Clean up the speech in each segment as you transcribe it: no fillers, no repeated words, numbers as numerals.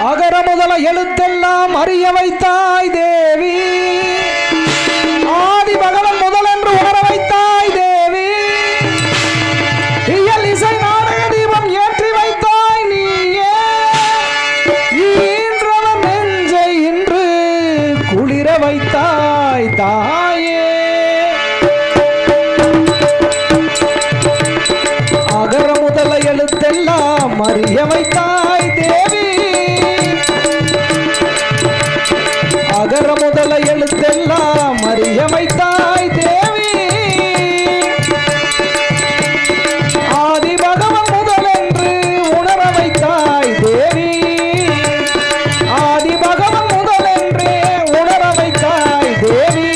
அகர முதல எழுத்தெல்லாம் அறிய வைத்தாய் தேவி, ஆதி பகவன் முதல் என்று உணர வைத்தாய் தேவி, இயல் இசை நாடக தீபம் ஏற்றி வைத்தாய் நீயே, ஈன்றவன் நெஞ்சை இன்று குளிர வைத்தாய் தாயே. அகர முதல எழுத்தெல்லாம் அறிய வைத்தாய் தேவி, அகர முதல எழுத்தெல்லாம் அறிய வைத்தாய் தேவி, ஆதி பகவன் முதல் என்று உணர வைத்தாய் தேவி, ஆதி பகவன் முதல் என்று உணர வைத்தாய் தேவி,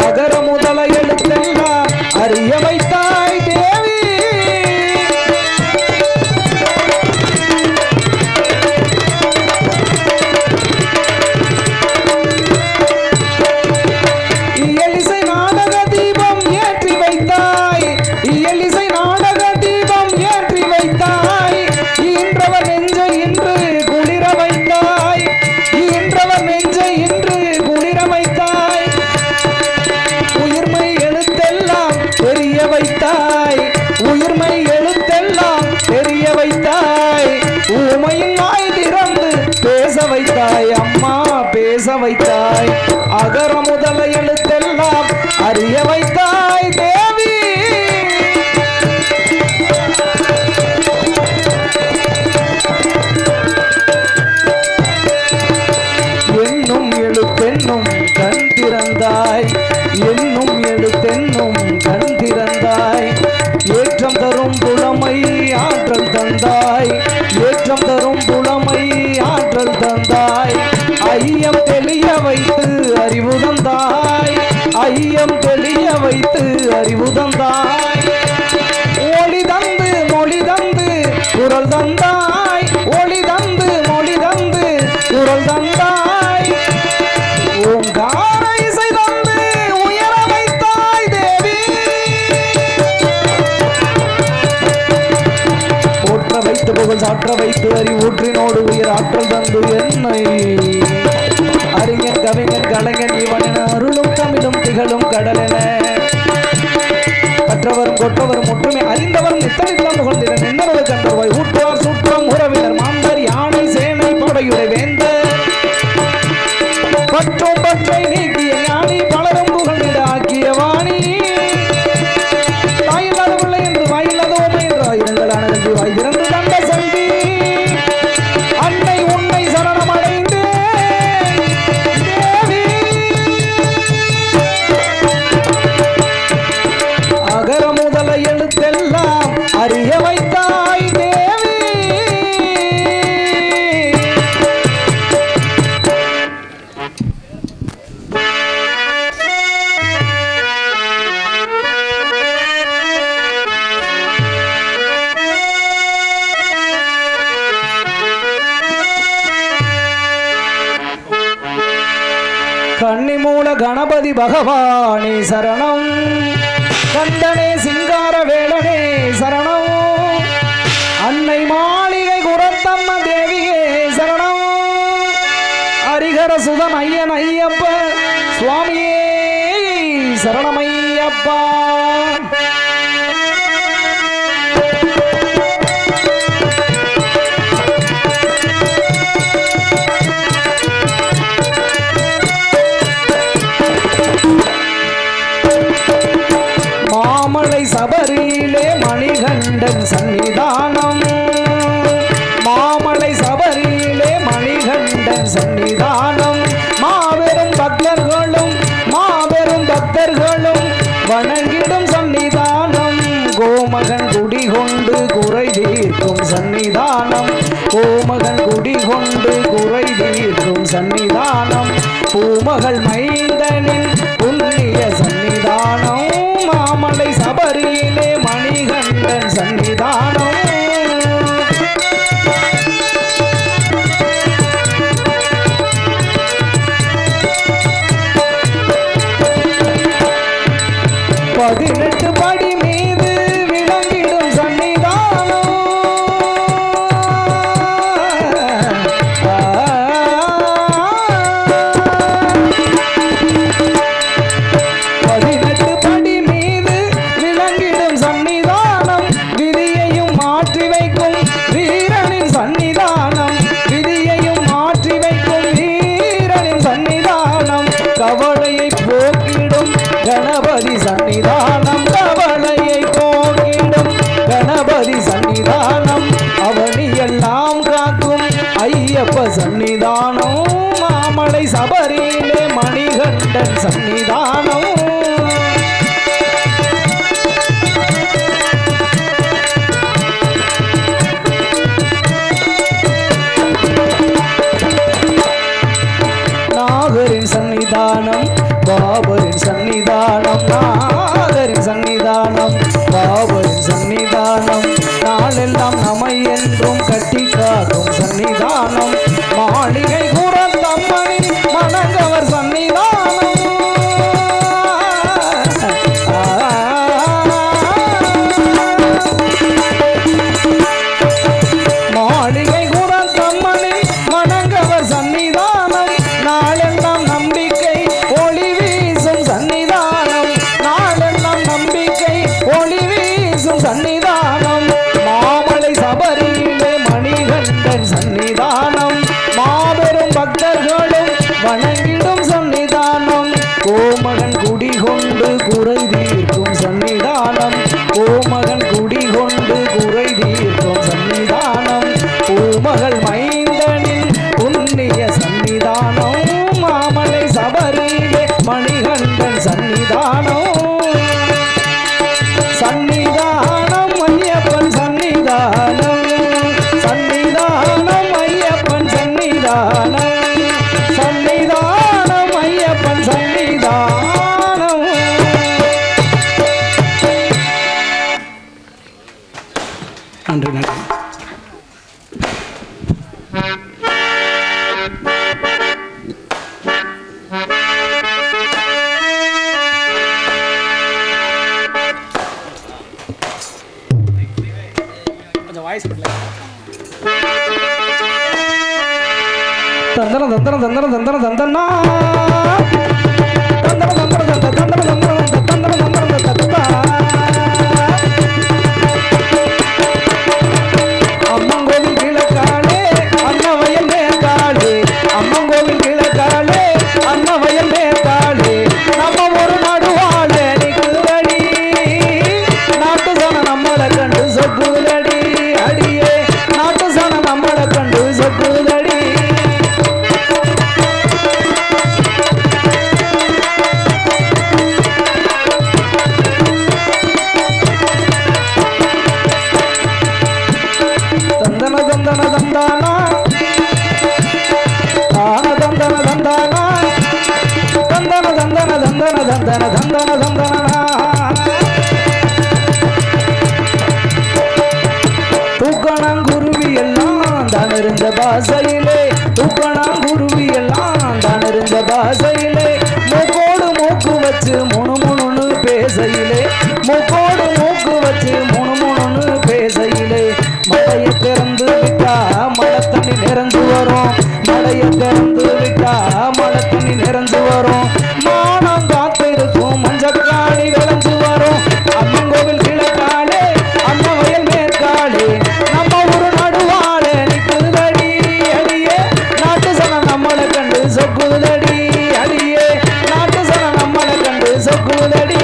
அகர முதல எழுத்தெல்லாம் அறிய வைத்தாய் தேவி. உயிர்மை எழுத்தெல்லாம் தெரிய வைத்தாய், ஊமையின் வாய் திறந்து பேச வைத்தாய் அம்மா, பேச வைத்தாய். அகர முதல எழுத்தெல்லாம் அறிய வைத்தாய் தேவி. என்னும் எழுத்தென்னும் கண் திறந்தாய், என்னும் எழுத்தென்னும் கண் திறந்தாய், ஏற்றம் தரும் புலமை ஆற்றல் தந்தாய், ஏற்றம் தரும் புலமை ஆற்றல் தந்தாய், ஐயம் தெளிய வைத்து அறிவு தந்தாய், ஐயம் தெளிய வைத்து அறிவு தந்தாய், ஒளி தந்து மொழி தந்து குரல் தந்தாய், ஒளி தந்து மொழி தந்து குரல் தந்தாய், ஓங்கார இசை தந்து உயர வைத்தாய் தேவி. போற்ற வைத்து புகழ் சாற்ற வைத்து அறிவூற்றினோடு உயர் ஆற்றல் தந்து என்னை அறிஞன் கவிஞன் கலைஞன் இவனென அருளும் தமிழும் திகழும் கடலென கற்றவரும் கொற்றவரும் ஒற்றுமை அறிந்தவரும் நித்தனித்தம் புகழ்ந்திட நின்னரோடு கண்டவாய் ஊற்றார் சுற்றம் உறவினர் மாந்தர் யானை சேனை படையுரை வேந்தர் பற்றும் பற்றை நீக்கிய ஞானி பலரும் புகழ்ந்திட ஆக்கிய வாணி, தாயில்லாத பிள்ளை என்று வாயில்லாத உண்மை என்று ஆயிரங்களான கல்வி வாய் திறந்து தந்த சந்தி அன்னை உன்னை சரணம் அடைந்து தேவி. அகர முதல எழுத்தெல்லாம் அறிய வைத்தாய் தேவி. கன்னிமூல கணபதி பகவானே சரணம், கந்தனே சிங்கார வேளனே சரணம், அன்னை மாளிகை குரத்தம்ம தேவியே சரணம், ஹரிஹர சுதன் ஐயன் ஐயப்ப சுவாமியே சரணமையப்பா. மாமலை சபரியிலே மணிகண்டன் சன்னிதானம், மாமலை சபரியிலே மணிகண்டன் சன்னிதானம், மாபெரும் பக்தர்களும் மாபெரும் பக்தர்களும் வணங்கிடும் சன்னிதானம், கோமகன் குடிகொண்டு குறை தீர்க்கும் சன்னிதானம், கோமகன் குடிகொண்டு குறை தீர்க்கும் சன்னிதானம், பூமகள் மைந்தனின் புண்ணிய சன்னிதானம், மாமலை சபரியிலே மணிகண்டன் சன்னிதானம். பதினெட்டு படி மீது விளங்கிடும் சன்னிதானம், வீரனின் சன்னிதானம் விதியையும் மாற்றி வைக்கும் வீரனின் சன்னிதானம் கவலையை போக்கிடும் கணபதி சன்னிதானம் கவலையை போக்கிடும் கணபதி சன்னிதானம் அவனியெல்லாம் காக்கும் ஐயப்ப சன்னிதானம் மாமலை சபரியிலே மணிகண்டன் சன்னிதானம் நாகரின் சன்னிதானம் பாபரின் சன்னிதானம் நாகரின் சன்னிதானம் பாபரின் சன்னிதானம் நாளெல்லாம் நம்மை என்றும் கட்டி காக்கும் சன்னிதானம் மாளிகை கூறத்தம்மணி மணங்கவர் சன்னிதானம் மாளிகை கூறத்தம்மணி மணங்கவர் சன்னிதானம் நாளெல்லாம் நம்பிக்கை ஒளி வீசும் சன்னிதானம் நாளெல்லாம் நம்பிக்கை ஒளி வீசும் சன்னிதானம் மாமலை சபரியிலே மணிகண்டன் சன்னிதானம் மாபெரும் பக்தர்களும் வணங்கிடும் சன்னிதானம் கோமகன் குடிகொண்டு குறை தீர்க்கும் சன்னிதானம் கோமகன் குடிகொண்டு குறை தீர்க்கும் சன்னிதானம் பூமகள் மைந்தனின் புண்ணிய சன்னிதானம் மாமலை சபரியிலே மணிகண்டன் சன்னிதானம் சன்னிதானம் ஐயப்பன் சன்னிதானம் சன்னிதானம் ஐயப்பன் சன்னிதானம் சன்னிதானம் ஐயப்பன் சன்னிதானம். நன்றி நன்றி. தந்தன தந்தன தந்தன தந்தன தந்தனா தந்தன தந்தன தந்தன தந்தன தந்தன தந்தன தந்தன தந்தனா அம்மங்கோவில் கிழக்காலே அன்னவயல் மேற்காலே அம்மங்கோவில் கிழக்காலே அன்னவயல் மேற்காலே நம்ம ஒரு நடுவாளே நிக்குதடி நாட்டு சன நம்மளை கண்டு சொக்குதடி அடியே நாட்டு சன நம்மளை கண்டு சொக்குதடி தந்தன தந்தன தந்தானா தான தந்தன தந்தானா தந்தன தந்தன தந்தன தந்தன தந்தன தந்தனா தூக்கணாங்குருவி எல்லாம் தான் இருந்த பாசையிலே தூக்கணாங்குருவி எல்லாம் தான் இருந்த பாசையிலே மூக்கோடு மூக்கு வச்சு முணுமுணுன்னு பேசையிலே மூக்கோடு மூக்கு வச்சு முணுமுணுன்னு பேசையிலே மலைய திறந்து விட்டா மழை தண்ணி நிறைஞ்சு வரும் மலைய திறந்து விட்டா மழை தண்ணி நிறைஞ்சு வரும் மானம் காத்திருக்கும் மஞ்சக்காணி விளைஞ்சு வரும் அம்மங்கோவில் கிழக்காலே அன்னவயல் மேற்காலே நம்ம ஒரு நடுவாளே நிக்குதடி அடியே நாட்டு சனம் நம்மளை கண்டு சொக்குதடி அடியே நாட்டு சனம் நம்மளை கண்டு சொக்குதடி.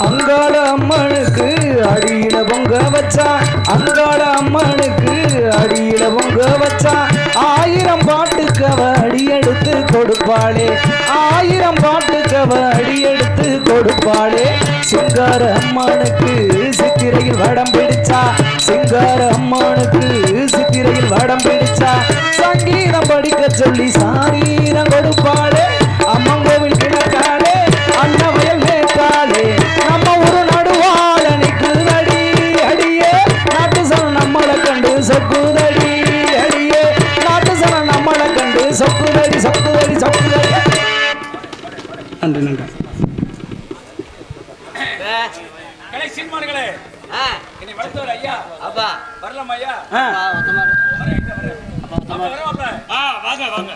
அங்காள அம்மனுக்கு அடியில பொங்க வச்சா அங்காள அம்மனுக்கு அடியில பொங்க வச்சா 1000 பாட்டுக்கவ அடி எடுத்து கொடுப்பாளே 1000 பாட்டுக்கவ அடி எடுத்து கொடுப்பாளே சிங்கார அம்மனுக்கு சித்திரையில் வடம் பிடிச்சா சிங்கார அம்மனுக்கு சித்திரையில் வடம் பிடிச்சா சங்கீதம் படிக்க சொல்லி சாரீரம் கொடுப்பாளே அம்மங்கோவில் கிழக்காலே அன்னவயல் மேற்காலே நம்ம ஒரு நடுவாள நிக்குதடி அடியே நாட்டு சனம் நம்மளை கண்டு சொக்குதடி அடியே நாட்டு சனம் நம்மளை கண்டு சொக்குதடி சொக்குதடி சொக்குதடி. நன்றி நன்றி. ஐயா வரலாம் ஐயா வாங்க.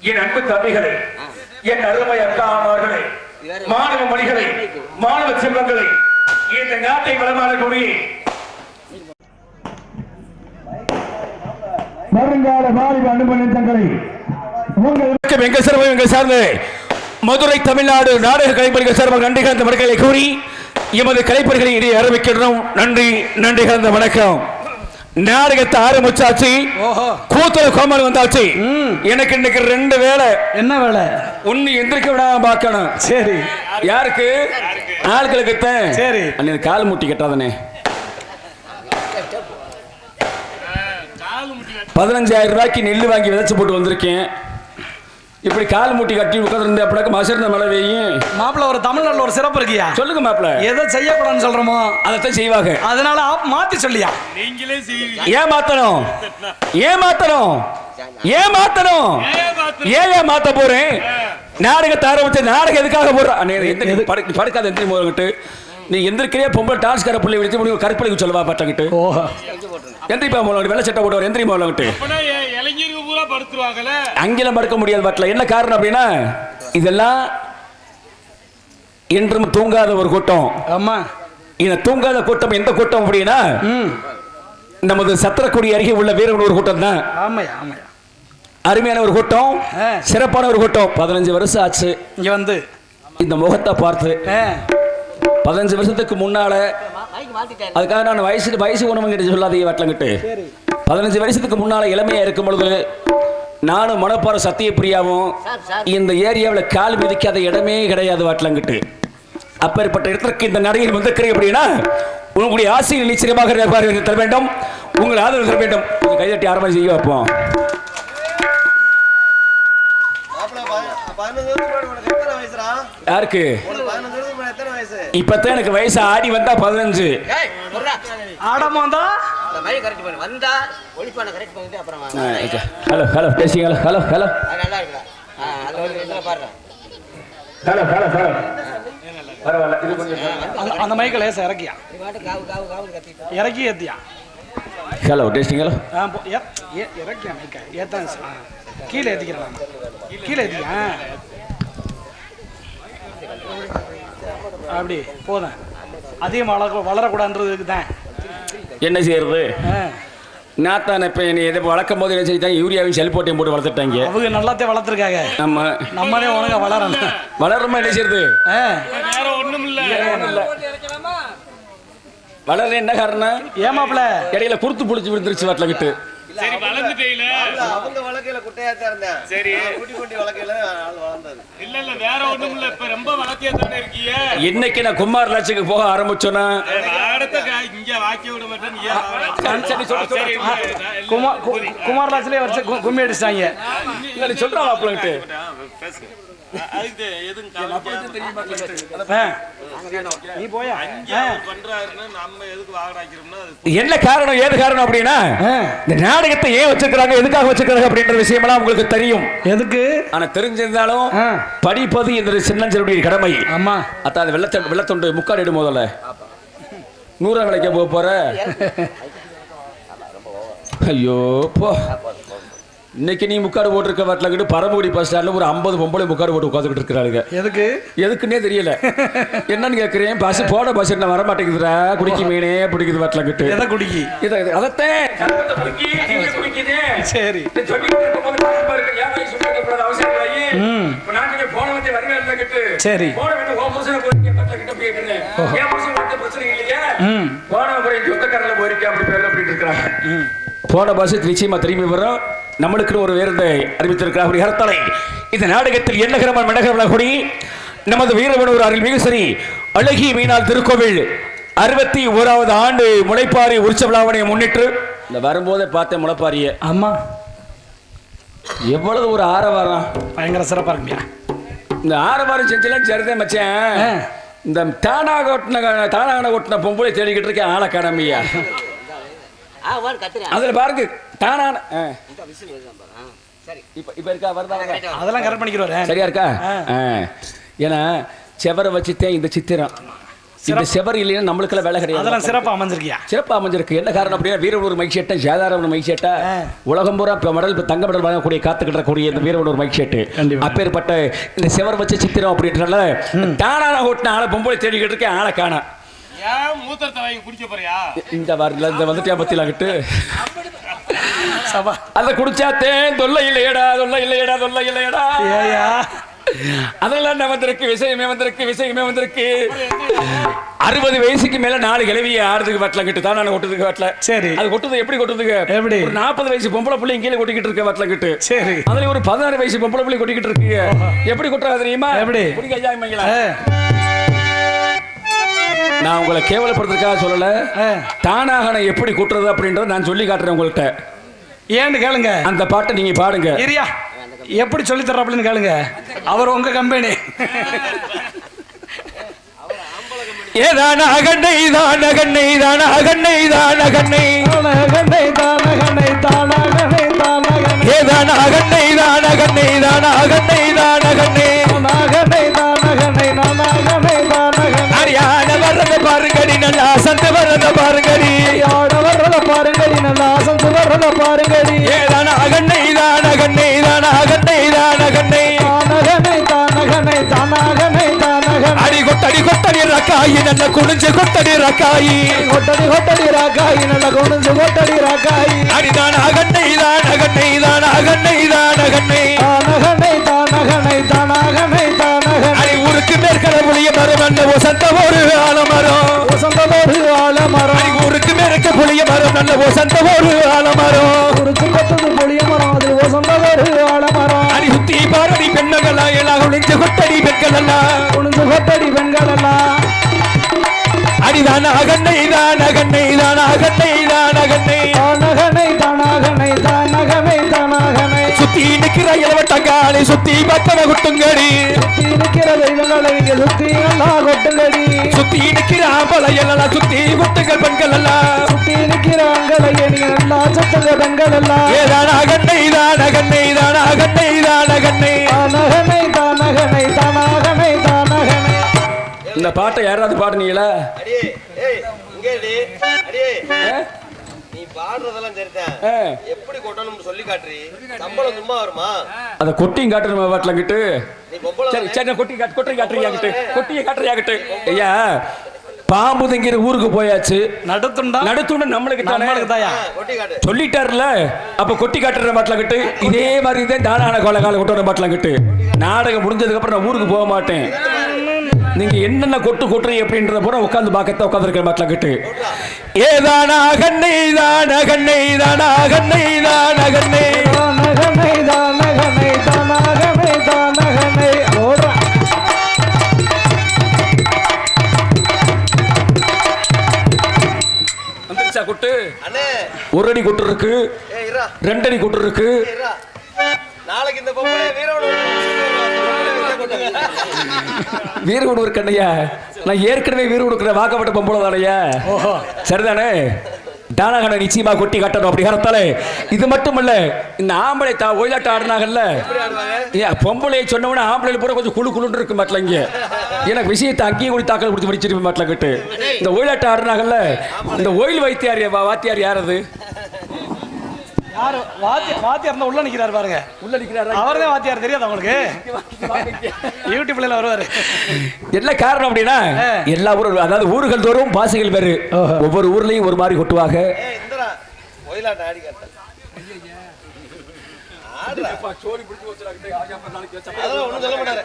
என் அன்பு தம்பிகளே, என் அருமை அக்காமார்களே, மாணவ மணிகளே, மாணவ செல்வங்களே, இந்த நாட்டை வளமான கொடியை வருங்கால வாலிப அன்பு நெஞ்சங்களே, உங்கள் எங்கள் சிறப்பு எங்கள் சார்ந்த மதுரை தமிழ்நாடு நாடக கலைப்பணிகள் சார்பாக நன்றி கலந்த வணக்கங்களை கூறி எமது கலைப்பணிகளை இடையே ஆரம்பிக்கிறோம். நன்றி நன்றி கலந்த வணக்கம். நாடகத்தை ஆரம்பிச்சாச்சு, கூத்தல கோமல் வந்தாச்சு. எனக்கு இன்னைக்கு 2 வேலை. என்ன வேலை? ஒன்னு எந்திரிக்க விடாம பார்க்கணும். சரி. யாருக்கு? ஆட்களுக்கு. சரி. அன்னைக்கு கால் முட்டி கட்டாதனே. 15,000 ரூபாய்க்கு நெல் வாங்கி விதைச்சு போட்டு வந்திருக்கேன். இப்படி கால் மூட்டி கட்டி உட்கார்ந்து அப்படியே மசர்ந்த மழை பெய்யும். மாப்பிள்ள, ஒரு தமிழ்நாட்டில் ஒரு சிறப்பு இருக்கியா? சொல்லுங்க மாப்பிள்ள. எதை செய்யக்கூடாதுன்னு சொல்றோமோ அதைத்தான் செய்வாங்க. அதனால மாத்தி சொல்லியா? நீங்களே செய்வீங்க. ஏன் மாத்தணும்? ஏன் மாத்தணும்? ஏன் மாத்தணும்? ஏன் மாத்த போறேன்? நாடகத்தை ஆரம்பிச்ச நாடகம் எதுக்காக போடுற? படுக்காத எந்திரி போகிட்டு நீ எந்திரிக்கிறியா? பொம்பளை டான்ஸ்கார பிள்ளை விடுத்து முடியும் கருப்பளிக்கு சொல்லவா பட்டங்கிட்டு எந்திரிப்பா போல வெள்ளை சட்டை போடுவார். எந்திரி போலங்கிட்டு அங்கெல்லாம் படுக்க முடியாது பாட்டில். என்ன காரணம் அப்படின்னா இதெல்லாம் என்றும் தூங்காத ஒரு கூட்டம். ஆமா, இந்த தூங்காத கூட்டம் எந்த கூட்டம் அப்படின்னா நமது சத்திரக்குடி அருகே உள்ள வீரன் ஒரு கூட்டம் தான். ஆமையா ஆமையா. அருமையான ஒரு கூட்டம், சிறப்பான ஒரு கூட்டம். 15 வருஷம் ஆச்சு இங்க வந்து இந்த முகத்தை பார்த்து. 15 வருஷத்துக்கு முன்னால அதுக்காக நான் வயசு உணவுங்கிட்ட சொல்லாதீங்க வட்டலங்கிட்டு. 15 வருஷத்துக்கு முன்னால இளமையா இருக்கும் பொழுது நானும் மணப்பாறை சத்தியப்பிரியாவும் இந்த ஏரியாவில் கால் மிதிக்காத இடமே கிடையாது வாட்டலங்கிட்டு. அப்பேற்பட்ட இடத்திற்கு இந்த நடிகர் வந்திருக்கிறீங்க அப்படின்னா உங்களுடைய ஆசையை நிச்சயமாக தர வேண்டும், உங்கள் ஆதரவு தர வேண்டும். கைதட்டி ஆரம்பம் செய்ய வைப்போம். யாருக்கு இப்பதான் எனக்கு வயசு ஆடி வந்தா 15. ஆடாம வந்தா ஹலோ ஹலோ பேசிங்க. Hello hello hello hello hello பரவாயில்ல. இது கொஞ்சம் அந்த மைக்க லேசா இறக்கியா இறக்கி ஏத்தியா. Hello testing. ஹலோ இறக்கியா மைக்க ஏத்தான் கீழே ஏத்திக்கிறேன். கீழே ஏத்திக்க அப்படி போதும். அதிகம் வளரக்கூடாதுன்றதுக்கு தான். என்ன செய்யறது? நாத்தான் இப்ப நீ எதை வளர்க்கும் போது என்ன செஞ்சாங்க, யூரியாவையும் செல்போட்டையும் போட்டு வளர்த்துட்டாங்க. அவங்க நல்லாத்தே வளர்த்துருக்காங்க. நம்மளே ஒழுங்கா வளரணும். வளரமா என்ன செய்யறது? வேற ஒண்ணும் இல்ல. வளர என்ன காரணம்? ஏமாப்ல இடையில குறுத்து புடிச்சு விழுந்துருச்சு வாட்டில கிட்டு. சரி வளர்ந்துட்டேல. அவங்க வளக்கையில குட்டையா தான் இருந்தேன். சரி குட்டி குட்டி வளக்கையில ஆள் வளர்ந்தது. இல்ல வேற ஒண்ணும் இல்ல. இப்ப ரொம்ப வளர்த்தியா தானே இருக்கீங்க. இன்னைக்கு நான் குமார் லாட்சுக்கு போக ஆரம்பிச்சோன்னா அடுத்த இங்க வாக்கி விட மாட்டேன். குமார் லாட்சுலயே வச்சு கும்மி அடிச்சாங்க. சொல்றான் வாப்பில கிட்டு. அதுக்கு எதுவும் நீ போயா பண்றாருன்னா நம்ம எதுக்கு வாகனாக்கிறோம்னா என்ன காரணம் ஏது காரணம் அப்படின்னா இந்த நாடகத்தை ஏன் வச்சிருக்காங்க, எதுக்காக வச்சிருக்காங்க அப்படின்ற விஷயமெல்லாம் உங்களுக்கு தெரியும். எதுக்கு ஆனா தெரிஞ்சிருந்தாலும் படிப்பது இந்த சின்னஞ்சருடைய கடமை. ஆமா அதாவது வெள்ளத்தொண்டு முக்கால் இடும் முதல்ல 100 விலைக்க போக போற. ஐயோ போ. இன்னைக்கு நீ முக்காடு போட்டுருக்க வாட்டில் பரமக்குடி பஸ் ஸ்டாண்ட்ல ஒரு 50 பொம்பளை முக்காடு போட்டு உட்காந்துக்கிட்டு இருக்கிறாங்க. எதுக்குன்னே தெரியல. என்னன்னு கேட்கிறேன். பஸ் போட பஸ் என்ன வர மாட்டேங்குதுடா. குடிக்கி மீனே பிடிக்குது வாட்டில் கிட்டு. எதை குடிக்கி அதத்தான் சரி சரி போன பஸ் நிச்சயமா திரும்பி வரும். நம்மளுக்கு ஒரு வேறதை அறிவித்திருக்கிறார். அப்படி ஹர்த்தலை இந்த நாடகத்தில் எண்ணகரமான மண்டகரமான கொடி நமது வீரவனூர் அருள்மிகு ஸ்ரீ அழகிய மீனாள் திருக்கோவில் 61வது ஆண்டு முளைப்பாரி உற்சவ விழாவினை முன்னிட்டு இந்த வரும்போதே பார்த்தேன் முளைப்பாரிய. ஆமா எவ்வளவு ஒரு ஆரவாரம், பயங்கர சிறப்பா இருக்குயா. இந்த ஆரவாரம் செஞ்செல்லாம் சரிதான் மச்சான். இந்த தானாக ஒட்டின பொம்பளை தேடிக்கிட்டு இருக்கேன் ஆளை கடமையா. அதுல பாருங்க தானான இப்ப இருக்கா வருதா அதெல்லாம் கரெக்ட் பண்ணிக்கிறோம். சரியா இருக்கா? ஏன்னா செவரை வச்சுட்டேன் இந்த சித்திரம். இந்த செவர் இல்லைன்னா நம்மளுக்கெல்லாம் வேலை கிடையாது. அதெல்லாம் சிறப்பா அமைஞ்சிருக்கியா. சிறப்பா அமைஞ்சிருக்கு. என்ன காரணம் அப்படின்னா வீரவனூர் மைக் ஷெட்டை சேதாரவன் மைக் ஷெட்டை உலகம் பூரா மெடல் தங்க மெடல் வாங்கக்கூடிய காத்துக்கிட்டு இருக்கக்கூடிய இந்த வீரவனூர் மைக் ஷெட்டு அப்பேற்பட்ட இந்த செவர் வச்ச சித்திரம் அப்படின்றனால தானான ஓட்டின ஆளை பொம்பளை தேடிக்கிட்டு இருக்கேன் ஆளை காண. மூத்திரத்தை வாங்கி குடிக்க போறியா? இந்த வரல இந்த வந்துட்டியா பத்திலாகிட்டு அதை குடிச்சாத்தேன் தொல்லை இல்லையடா தொல்லை இல்லையடா தொல்லை இல்லையடா. அதெல்லாம் வந்திருக்கு விஷயமே வந்திருக்கு 60 வயசுக்கு மேல 4 கிழவியை ஆடுறதுக்கு வட்டல கிட்டு தான் நான் கொட்டுறதுக்கு வட்டல. சரி அது கொட்டுறது எப்படி கொட்டுறதுக்கு? எப்படி 40 வயசு பொம்பளை பிள்ளை கீழே கொட்டிக்கிட்டு இருக்க வட்டல கிட்டு. சரி அதுல ஒரு 16 வயசு பொம்பளை பிள்ளை கொட்டிக்கிட்டு இருக்கு. எப்படி கொட்டுறது தெரியுமா? எப்படி நான் உங்களை கேவலப்படுறதுக்காக சொல்லல. தானாக நான் எப்படி கூட்டுறது அப்படின்றத நான் சொல்லி காட்டுறேன் உங்கள்கிட்ட. ஏன்னு கேளுங்க. அந்த பாட்டை நீங்க பாடுங்க. எப்படி சொல்லி தர்ற அப்படின்னு கேளுங்க. அவர் உங்க கம்பெனி. ஏதான அகண்ணை தான அகண்ணை தான அகண்ணை தான அகண்ணை அகண்ணை தான அகண்ணை தான அகண்ணை தான ஏதான அகண்ணை தான அகண்ணை தான அகண்ணை தான அகண்ணை அகண்ணை தான அகண்ணை தான அகண்ணை தான அரியான வரத பாருங்கடி நல்லா சந்த வரத பாருங்கடி யாட வரத பாருங்கடி நல்லா சந்த வரத பாருங்கடி ஏதான அகண்ணை தான அகண்ணை தான அகண்ணை தான அகண்ணை தான அகண்ணை தான அகண்ணை தான அகண்ணை தான அடி கொட்ட கொட்டடி ரக்காயி நல்ல குனிஞ்சு கொட்டடி ரக்காயி கொட்டடி ராக்காயி நல்ல குனிஞ்சு கொட்டடி ராக்காயி அடிதான் அகண்ணை தான் அகண்ணை தான் அகண்ணை தான் அகண்ணை தானகனை தானகனை தானகனை தானகனை அடி ஊருக்கு மேற்கட புளிய மரம் நல்ல வசந்த ஒரு ஆலமரம் வசந்தமோடு ஆலமரம் அடி ஊருக்கு மேற்க புளிய மரம் நல்ல வசந்த ஒரு ஆலமரம் குறிச்சு கொட்டது புளிய மரம் அது வசந்தமோடு ஆலமரம் அடி சுத்தி பாரடி பெண்கள் எல்லாம் குனிஞ்சு கொட்டடி பெண்கள் எல்லாம் குனிஞ்சு கொட்டடி பெண்கள் எல்லாம் அடிதான் அகண்ணை தான் அகண்ணை தான் அகண்ணை தான் அகண்ணை தானகனை தானகனை தானகனை தானகனை சுத்தி நிக்கிற இளவட்டங்காலை சுத்தி பக்கம குட்டுங்கடி சுத்தி நிற்கிற தெய்வங்களை இங்க சுத்தி நல்லா கொட்டுங்கடி சுத்தி நிக்கிற ஆம்பளை எல்லாம் சுத்தி குட்டுங்கள் பெண்கள் எல்லாம் சுத்தி நிற்கிற அங்களை நீங்க நல்லா சத்துங்க பெண்கள் எல்லாம் ஏதான் அகண்ணை தான் அகண்ணை தான் அகண்ணை தான் அகண்ணை தானகனை தானகனை தானகனை தானகனை இந்த பாட்டை யாராவது பாடுனீங்களா அடியே ஏய் இங்கே அடியே நீ பாடுறதெல்லாம் தெரியுதா எப்படி கொட்டணும்னு சொல்லி காட்டுறீ சம்பளம் சும்மா வருமா அதை கொட்டியும் காட்டுறோம் வாட்டலங்கிட்டு நீ பொம்பளை சரி சரி நான் கொட்டி காட்டுறியாகிட்டு கொட்டியை காட்டுறியாகிட்டு ஐயா பாம்புதங்கிற ஊருக்கு போயாச்சு நடுத்துண்டு நம்மளுக்கு தானே கொட்டி காட்டு சொல்லிட்டாருல அப்ப கொட்டி காட்டுற மாட்டலங்கிட்டு இதே மாதிரி தான் தானான கால கொட்டுற மாட்டலங்கிட்டு நாடகம் முடிஞ்சதுக்கு அப்புறம் நான் ஊருக்கு போக மாட்டேன் நீங்க என்னென்ன கொட்டுறீங்க அப்படின்றத பூரா உட்கார்ந்து பார்க்கத்தான் உட்கார்ந்துருக்கிற மாட்டலங்கிட்டு ஏதானா கண்ணை தான கண்ணை தானா கண்ணை தான கண்ணை தானகனை தானகனை தானகனை தானகனை ஓடுறா வந்துருச்சா கொட்டு அண்ணே ஒரு அடி கொட்டு இருக்கு ஏய் இரா 2 அடி கொட்டு இருக்கு இரா நாளைக்கு இந்த பொம்பளை வீர கொடுக்குற கண்ணையா நான் ஏற்கனவே வீர கொடுக்குற வாக்கப்பட்ட பொம்பளை தானையா சரிதானே தானாகன நிச்சயமா கொட்டி காட்டணும் அப்படி காரத்தாலே இது மட்டும் இல்ல இந்த ஆம்பளை ஒயிலாட்டம் ஆடினாங்கல்ல பொம்பளை சொன்னவன ஆம்பளை பூரா கொஞ்சம் குழு குழுன்னு இருக்கு மாட்டல இங்க எனக்கு விஷயத்தை அங்கேயும் கூட தாக்கல் கொடுத்து படிச்சிருப்பேன் மாட்டல கிட்டு இந்த ஒயிலாட்டம் ஆடினாங்கல்ல இந்த ஒயில் வைத்தியார் வாத்தியார் யார் அது யாரு வாத்தியார் இருந்தா உள்ள நிக்கிறாரு பாருங்க உள்ள நிக்கிறாரு அவர்தான் வாத்தியார் தெரியாது உங்களுக்கு யூடியூப்ல வருவாரு என்ன காரணம் அப்படின்னா எல்லா ஊரும் அதாவது ஊர்கள் தோறும் பாசைகள் வேறு ஒவ்வொரு ஊர்லயும் ஒரு மாதிரி கொட்டுவாங்க இந்தரா ஒயிலாட்ட ஆடி காட்ட அதெல்லாம் ஒண்ணும் சொல்ல மாட்டாரு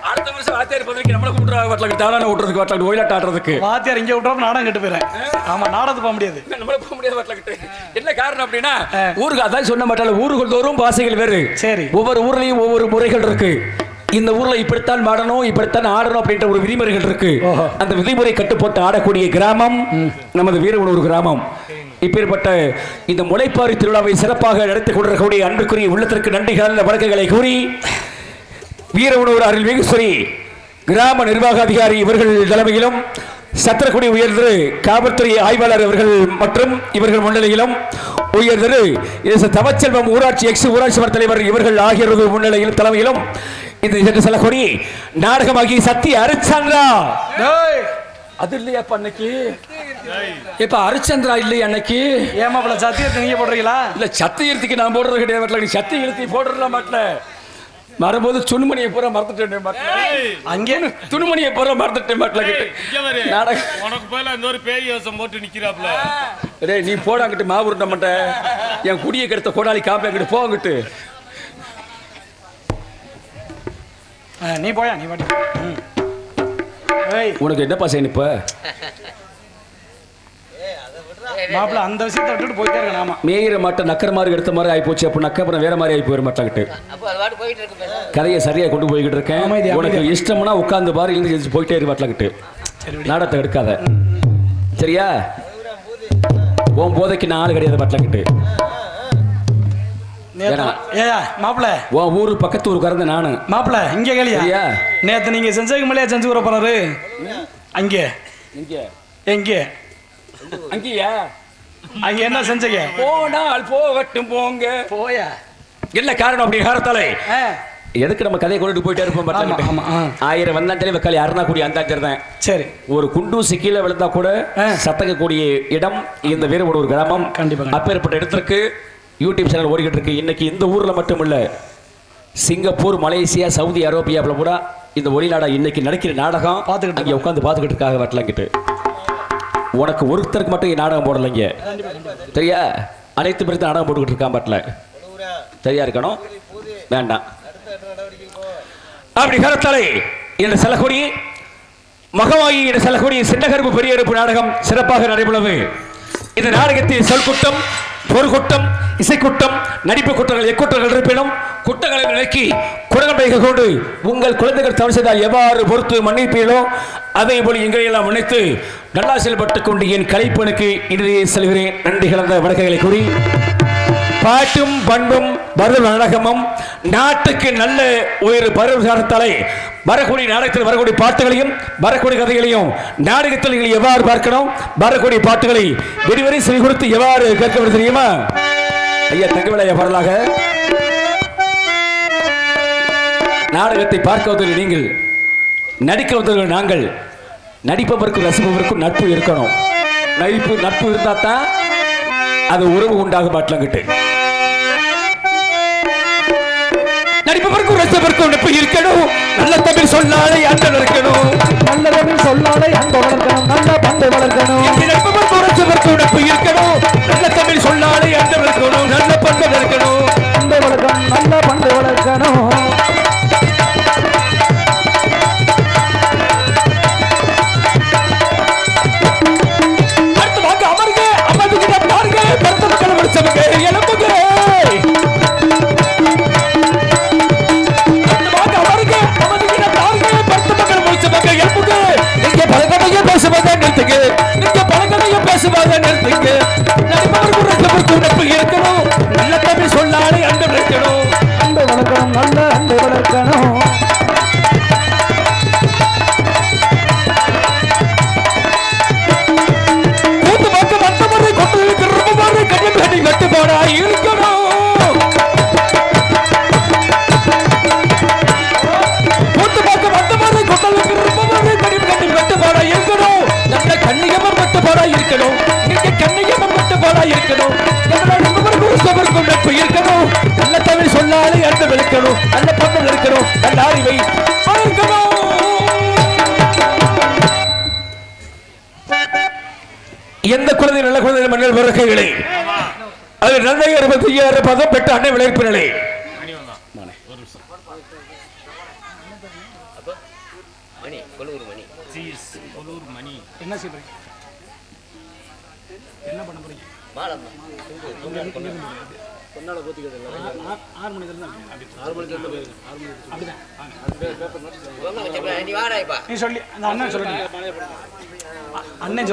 அடுத்த வருஷம் வாத்தியார் பதவிக்கு நம்மள கூப்பிடுறாங்க தானான விட்டுறதுக்கு வாட்டல ஒயிலாட்ட ஆடுறதுக்கு வாத்தியார் இங்க விட்டுறப்ப நாடகம் கெட்டு போயிறேன் ஆமா நாடகத்துக்கு போக முடியாது நம்மள போக முடியாது வாட்டல என்ன காரணம் அப்படின்னா ஊருக்கு அதான் சொன்ன மாட்டால ஊர்கள் தோறும் பாசைகள் வேறு சரி ஒவ்வொரு ஊர்லயும் ஒவ்வொரு முறைகள் இருக்கு இந்த ஊர்ல இப்படித்தான் ஆடணும் இப்படித்தான் ஆடணும் அப்படின்ற ஒரு விதிமுறைகள் இருக்கு அந்த விதிமுறை கட்டுப்பட்டு ஆடக்கூடிய கிராமம் நமது வீரவனூர் கிராமம் இப்பேற்பட்ட இந்த முளைப்பாரி திருவிழாவை சிறப்பாக நடத்திக் கொண்டிருக்கக்கூடிய அன்புக்குரிய உள்ளத்திற்கு நன்றிகள் வழக்குகளை கூறி வீரவனூர் அருள்மிகு கிராம நிர்வாக அதிகாரி இவர்கள் தலைமையிலும் சத்திரக்குடி உயர்திரு காவல்துறை ஆய்வாளர் அவர்கள் மற்றும் இவர்கள் முன்னிலையிலும் உயர்திரு தவச்செல்வம் ஊராட்சி ஊராட்சி மன்ற தலைவர் இவர்கள் ஆகியோரது முன்னிலையிலும் தலைமையிலும் இந்த சொல்லக்கூடிய நாடகமாகி சத்திய அரிச்சந்திரா அது இல்லையா அன்னைக்கு இப்ப ஹரிச்சந்திரா இல்லையா அன்னைக்கு ஏமாப்பிள்ள சத்தியத்தை நீங்க போடுறீங்களா இல்ல சத்தியத்துக்கு நான் போடுறது கிடையாது சத்திய எழுத்தி போடுறல மாட்டேன் வரும்போது துணிமணியை பூரா மறந்துட்டேன் அங்கே துணிமணியை பூரா மறந்துட்டேன் உனக்கு போல அந்த ஒரு பேய் யோசம் போட்டு நிக்கிறாப்ல டேய் நீ போடாங்கிட்டு மாவுருட்ட மாட்டேன் என் குடியை கெடுத்த கோடாலி காப்பாங்கிட்டு போங்கிட்டு நீ போயா நீ பாட்டி உனக்கு என்னப்பா செய்யணும் இப்ப மாப்பிள்ள அந்த விஷயத்தை விட்டுட்டு போயிட்டே இருக்க நாம மேயிற மாட்டை நக்கற மாதிரி எடுத்த மாதிரி ஆயிப்போச்சு அப்ப நக்க அப்புறம் வேற மாதிரி ஆகி போயிட மாட்டாங்கிட்டு கதையை சரியா கொண்டு போய்கிட்டு இருக்கேன் உனக்கு இஷ்டம்னா உட்கார்ந்து பாரு இருந்து போயிட்டே இரு மாட்டலாங்கிட்டு நாடகத்தை எடுக்காத சரியா உன் போதைக்கு நான் ஆள் கிடையாது மாட்டலாங்கிட்டு மாப்பிள்ள உன் ஊரு பக்கத்து ஊருக்கு வரது நானு மாப்பிள்ள இங்க கேளியா நேத்து நீங்க செஞ்சதுக்கு மேலே செஞ்சு வர போறாரு அங்கே எங்க அங்கேயா அங்க என்ன செஞ்சீங்க போனால் போகட்டும் போங்க போயா என்ன காரணம் அப்படி காரத்தாலே எதுக்கு நம்ம கதையை கொண்டுட்டு போயிட்டே இருப்போம் 1000 வந்தாண்டே வக்காளி அருணாக்குடி அந்தாஞ்சர் தான் சரி ஒரு குண்டூசி கீழே விழுந்தா கூட சத்தக்கக்கூடிய இடம் இந்த வீரவனூர் கிராமம் கண்டிப்பா அப்பேற்பட்ட இடத்திற்கு யூடியூப் சேனல் ஓடிக்கிட்டு இருக்கு இன்னைக்கு இந்த ஊர்ல மட்டும் இல்ல சிங்கப்பூர் மலேசியா சவுதி அரேபியாவில் கூட இந்த ஒளி நாடகம் இன்னைக்கு நடக்கிற நாடகம் பார்த்துக்கிட்டு அங்கே உட்காந்து பார்த்துக்கிட்டு இருக்காங்க வரலங்கிட்டு. உனக்கு ஒருத்தருக்கு மட்டும் நாடகம் போடலைங்க சரியா? அனைத்து பேருக்கு நாடகம் போட்டுக்கிட்டு இருக்கான் பாட்டில் சரியா இருக்கணும் வேண்டாம். அப்படி கருத்தலை என்ற செல்லக்கூடிய மகவாயி என்ற செல்லக்கூடிய சின்னகருப்பு பெரியறுப்பு நாடகம் சிறப்பாக நடைபெறுவது. இந்த நாடகத்தில் சொல்குட்டம், பொறுகுட்டம், இசைக்குட்டம், நடிப்பு குற்றங்கள் எக்குற்றங்கள் இருப்பினும் குற்றங்களை விலக்கி குடங்கள் கொண்டு உங்கள் குழந்தைகள் தவறு செய்தால் எவ்வாறு பொறுத்து மன்னிப்பீர்களோ அதே போல எங்களையெல்லாம் மன்னித்து நல்லா செயல்பட்டுக் கொண்டு என் கலைப்பனுக்கு இறுதியை செல்கிறேன். நன்றி கலந்த வணக்கங்களை கூறி பாட்டும் பண்பும் வருதல் நாடகமும் நாட்டுக்கு நல்ல ஒரு பருவகாலத்தாலே வரக்கூடிய நாடகத்தில் வரக்கூடிய பாட்டுகளையும் வரக்கூடிய கதைகளையும் நாடகத்தில் நீங்கள் எவ்வாறு பார்க்கணும் வரக்கூடிய பாட்டுகளை விரிவரை செவி கொடுத்து எவ்வாறு கேட்க தெரியுமா? ஐயா தங்கவிளைய வரலாக நாடகத்தை பார்க்க வந்தவர்கள் நீங்கள், நடிக்க வந்தவர்கள் நாங்கள். நடிப்பவருக்கும் ரசிப்பவருக்கும் நட்பு இருக்கணும். நட்பு இருந்தா தான் அது உறவு உண்டாக மாட்டலங்கிட்டு. நடிப்பவருக்கும் ரசிப்பவருக்கும் நட்பு இருக்கணும். நல்ல தமிழ் சொல்லாலே அன்பு இருக்கணும். நல்ல தமிழ் சொல்லாலே அன்பு வளர்க்கணும். நல்ல பண்பு வளர்க்கணும். நடிப்பவருக்கும் ரசிப்பவருக்கும் நட்பு இருக்கணும். நல்ல தமிழ் சொல்லாலே அன்பு இருக்கணும். நல்ல பண்பு இருக்கணும். பண்பு வளர்க்கணும். நல்ல பண்பு வளர்க்கணும். எந்த குழந்தை நல்ல குழந்தை மண்ணில் வருகைகளை அது நன்மை 65,000 பதம் பெற்ற அன்னை விளைவிப்பினே. என்ன செய்றீங்க? என்ன பண்ண போறீங்க? பொன்னால போத்திக்கிறது இல்ல. 6 மணிக்கு தான். 6 மணிக்கு தான் போயிருக்கு. 6 மணிக்கு. அப்படிதான். நீ வாடா இப்ப. நீ சொல்லி அந்த அண்ணன் சொல்லுங்க. அண்ணன்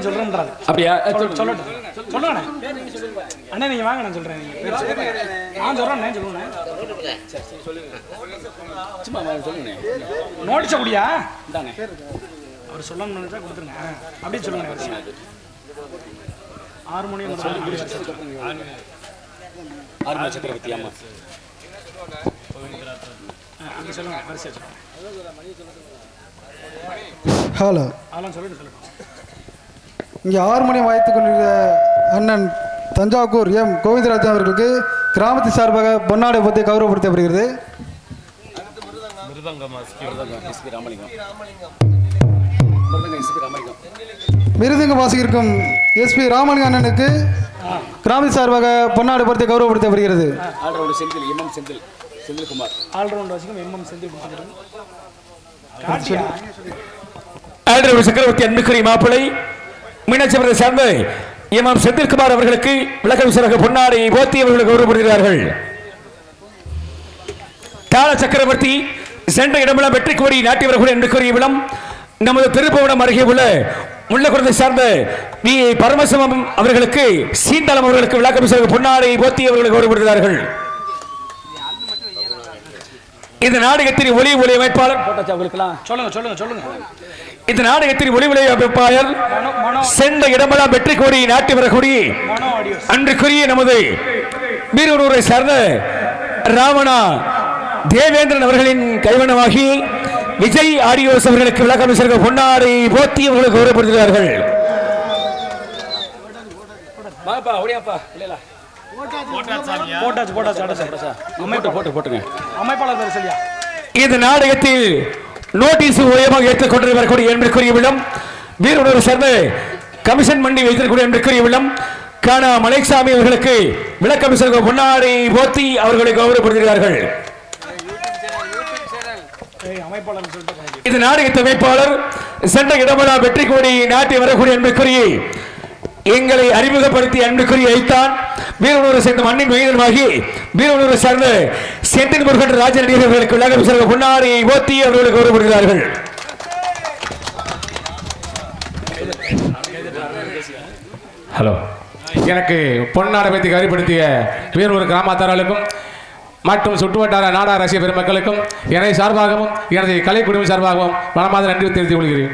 சொல்றேன்றாரு. அப்படியே சொல்லட்டும். சொல்லுங்க. அண்ணன் நீங்க வாங்க நான் சொல்றேன். நீங்க நான் சொல்றேன் நான் சொல்லுங்க. சரி சொல்லுங்க. சும்மா சொல்லுங்க. நோட்டீஸ் அப்படியா? இந்தாங்க. அவர் சொல்லணும்னு நினைச்சா கொடுத்துருங்க. அப்படியே சொல்லுங்க. 6 மணி சக்கரவர்த்தி அம்மா ஹலோ இங்கே 6 மணி வாய்த்து கொண்டிருக்கிற அண்ணன் தஞ்சாவூர் எம் கோவிந்தராஜன் அவர்களுக்கு கிராமத்தின் சார்பாக பொன்னாடை பற்றி கௌரவப்படுத்தப்படுகிறது. மிருதங்க வாசிக்கிருக்கும் எஸ்பி ராமலிங்க அண்ணனுக்கு கிராமத்தின் சார்பாக பொன்னாடை பற்றி கௌரவப்படுத்தப்படுகிறது. சக்கரவர்த்தி அன்புக்குரிய மாப்பிள்ளை மீனாட்சி சார்ந்த எம் செந்தில்குமார் அவர்களுக்கு விளக்கம் சிறகு பொன்னாடை போத்தி அவர்கள் கௌரவப்படுகிறார்கள். கால சக்கரவர்த்தி சென்ற இடமெல்லாம் வெற்றி கோரி நாட்டியவர்கள் அன்புக்குரிய விளம் நமது திருப்பவனம் அருகே உள்ள முள்ளக்குளத்தை சார்ந்த வி பரமசிவம் அவர்களுக்கு சீந்தளம் அவர்களுக்கு விளக்கம் சிறகு பொன்னாடை போத்தி அவர்கள் கௌரவப்படுகிறார்கள். இந்த நாடகத்தின் ஒளி அமைப்பாளர் இந்த நாடகத்தின் ஒளி அமைப்பாளர் சென்ற இடமெல்லாம் வெற்றி கோரி நாட்டி வரக்கூடிய அன்றுக்குரிய நமது வீரூரை சார்ந்த ராவணா தேவேந்திரன் அவர்களின் கைவனமாகி விஜய் ஆடியோஸ் அவர்களுக்கு விளக்கம் சிறகு பொன்னாடை போத்தி அவர்களுக்கு கௌரவப்படுகிறார்கள். அமைப்பாளர் சரியா இந்த நாடகத்தில் நோட்டீஸ் உயரமாக ஏற்றுக்கொண்டு வரக்கூடிய என்பதற்குரிய விழம் வீரனூர் சேர்ந்த கமிஷன் மண்டி வைத்திருக்கூடிய என்பதற்குரிய விழம் காணா மலைசாமி அவர்களுக்கு விளக்கமிசர் பொன்னாடை போத்தி அவர்களை கௌரவப்படுத்துகிறார்கள். இந்த நாடகத்தை அமைப்பாளர் சென்ற இடமலா வெற்றி கோடி நாட்டி வரக்கூடிய என்பதற்குரிய எங்களை அறிமுகப்படுத்தி அன்புக்குரிய வைத்தான் வீரனூரை சேர்ந்த மண்ணின் மைதனமாகி வீரனூரை சேர்ந்த செந்தில் முருகன் ராஜநடிகர் அவர்களுக்கு விளக்கம் பொன்னாடை போத்தி அவர்களுக்கு கௌரவப்படுகிறார்கள். ஹலோ, எனக்கு பொன்னாடை பற்றி கருப்படுத்திய வீரனூர் கிராமத்தார்களுக்கும் மற்றும் சுற்றுவட்டார நாடக ரசிக பெருமக்களுக்கும் எனது சார்பாகவும் எனது கலை குடும்ப சார்பாகவும் மனமார்ந்த நன்றி தெரிவித்துக் கொள்கிறேன்.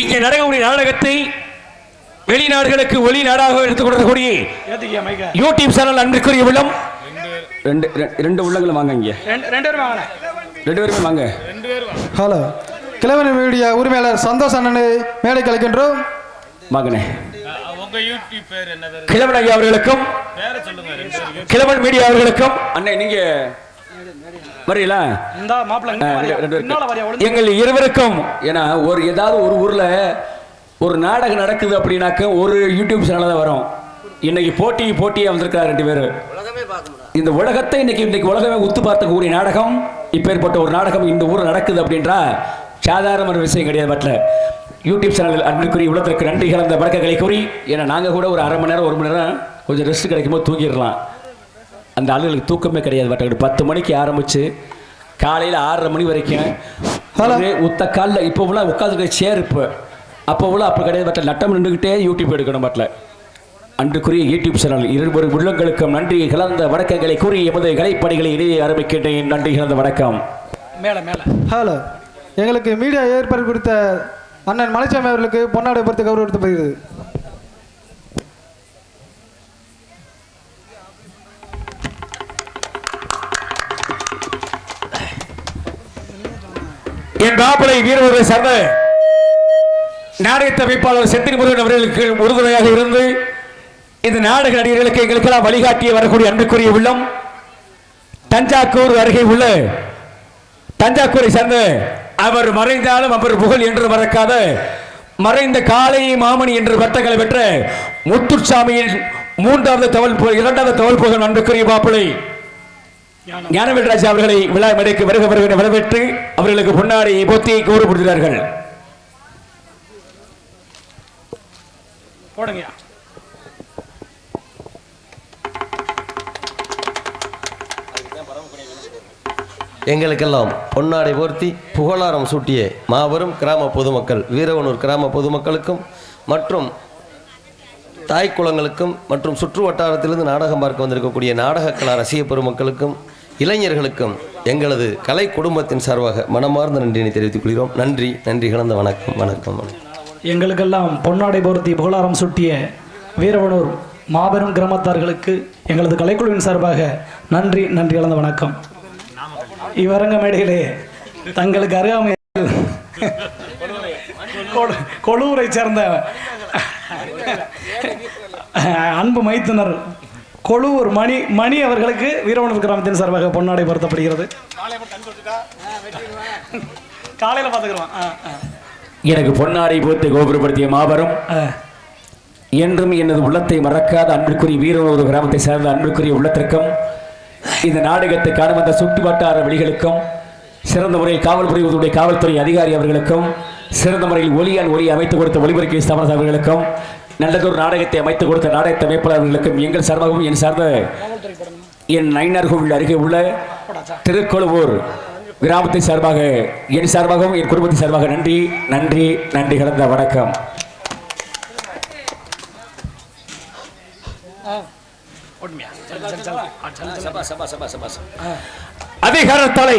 இங்கே நடக்கக்கூடிய நாடகத்தை வெளிநாடுகளுக்கு ஒளி நாடாக எடுத்துக் கொள்ளக்கூடிய யூடியூப் சேனல் அன்பிற்குரிய உள்ளம் ரெண்டு உள்ளங்களும் வாங்க. இங்கே ரெண்டு பேருமே வாங்க. ஹலோ, கிழவன் மீடியா உரிமையாளர் சந்தோஷ் அண்ணனை மேடை கலைக்கின்றோம். மகனே, உங்க யூடியூப் பேர் என்ன? கிழவன் ஐயா அவர்களுக்கும் கிழவன் மீடியா அவர்களுக்கும் அண்ணே நீங்க வரீங்களா? எங்கள் இருவருக்கும் ஏன்னா ஏதாவது ஒரு ஊர்ல ஒரு நாடகம் நடக்குது அப்படின்னாக்க ஒரு யூடியூப் சேனல் தான் வரும். இன்னைக்கு போட்டியா வந்திருக்காரு ரெண்டு பேரு. இந்த உலகத்தை இன்னைக்கு உலகமே உத்து பார்க்கக்கூடிய நாடகம் இப்பேற்பட்ட ஒரு நாடகம் இந்த ஊர் நடக்குது அப்படின்றா சாதாரண ஒரு விஷயம் கிடையாது. பட்ல யூடியூப் சேனல் அன்புக்குரிய உள்ளத்திற்கு நன்றி கலந்த வணக்கங்களை கூறி, ஏன்னா நாங்கள் கூட ஒரு அரை மணி நேரம் 1 மணி நேரம் கொஞ்சம் ரெஸ்ட் கிடைக்கும் போது தூங்கிடலாம். அந்த ஆளுகளுக்கு தூக்கமே கிடையாது. பட் 10 மணிக்கு ஆரம்பிச்சு காலையில் 6:30 மணி வரைக்கும் உத்த காலில் இப்போ உள்ள உட்காந்துருக்க சேர் இப்போ அப்போ உள்ள அப்போ கிடையாது. பட் நட்டம் நின்றுக்கிட்டே யூடியூப் எடுக்கணும். பட்ல அன்றுக்குரிய யூடியூப் சேனல் இருவரு உள்ளங்களுக்கும் நன்றி கலந்த வணக்கங்களை கூறி எமது கலைப்பணிகளை இடையே ஆரம்பிக்கின்றேன். நன்றி கலந்த வணக்கம். ஹலோ, எங்களுக்கு மீடியா ஏற்பாடு கொடுத்த அண்ணன் மலைசாமி அவர்களுக்கு பொன்னாடை பொறுத்து கௌரவப்படுத்தப்படுகிறது. என் மாப்பிளை வீரவரை சார்ந்த நாடக அமைப்பாளர் செந்தில் முருகன் அவர்களுக்கு உறுதுணையாக இருந்து இந்த நாடக நடிகர்களுக்கு எங்களுக்கெல்லாம் வழிகாட்டிய வரக்கூடிய அன்புக்குரிய உள்ளம் தஞ்சாவூர் அருகே உள்ள தஞ்சாவூரை சேர்ந்த அவர் மறைந்தாலும் அவர் புகழ் என்று மறக்காத மறைந்த காலை மாமணி என்று பட்டங்களை பெற்ற முத்துசாமியின் 2வது தவள் புகழ் அன்புக்குரிய மாப்பிளை ஞானவேல்ராஜ் அவர்களை விழா மேடைக்கு வருக வரவேற்று அவர்களுக்கு பொன்னாடை போத்தி கௌரவப்படுத்துகிறார்கள். எங்களுக்கெல்லாம் பொன்னாடை போர்த்தி புகழாரம் சூட்டிய மாபெரும் கிராம பொதுமக்கள் வீரவனூர் கிராம பொதுமக்களுக்கும் மற்றும் தாய் குளங்களுக்கும் மற்றும் சுற்று வட்டாரத்திலிருந்து நாடகம் பார்க்க வந்திருக்கக்கூடிய நாடக கலா ரசிக பெருமக்களுக்கும் இளைஞர்களுக்கும் எங்களது கலை குடும்பத்தின் சார்பாக மனமார்ந்த நன்றியை தெரிவித்துக் கொள்கிறோம். நன்றி கலந்த வணக்கம். எங்களுக்கெல்லாம் பொன்னாடை போர்த்தி புகழாரம் சுட்டிய வீரவனூர் மாபெரும் கிராமத்தார்களுக்கு எங்களது கலைக்குழுவின் சார்பாக நன்றி கலந்த வணக்கம். இவரங்க மேடையிலே தங்களுக்கு அருகாமையில் கொளூரை சேர்ந்த அன்பு மைத்துனர் கொளூர் மணி அவர்களுக்கு வீரவனூர் கிராமத்தின் சார்பாக பொன்னாடை பொருத்தப்படுகிறது. காலையில் பார்த்துக்கிறோம். எனக்கு பொன்னாடை போர்த்து கோபுரப்படுத்திய மாபெரும் என்றும் எனது உள்ளத்தை மறக்காத அன்புக்குரிய வீரனூர் கிராமத்தை சேர்ந்த அன்புக்குரிய உள்ளத்திற்கும் இந்த நாடகத்தை காணும் வந்த சுட்டு வட்டார வெளிகளுக்கும் சிறந்த முறையில் காவல் புரிவதுடைய காவல்துறை அதிகாரி அவர்களுக்கும் சிறந்த முறையில் ஒளி அமைத்துக் கொடுத்த ஒளிபரப்பு ஸ்தாபன அவர்களுக்கும் நல்லதொரு நாடகத்தை அமைத்துக் கொடுத்த நாடகத்தை அமைப்பாளர்களுக்கும் எங்கள் சார்பாகவும் என் சார்ந்த என் நயினார் கோவில் அருகே உள்ள திருக்கொழுவூர் கிராமத்தை சார்பாக என் சார்பாகவும் என் குடும்பத்தின் சார்பாக நன்றி கலந்த வணக்கம். அதே காரணத்தாலே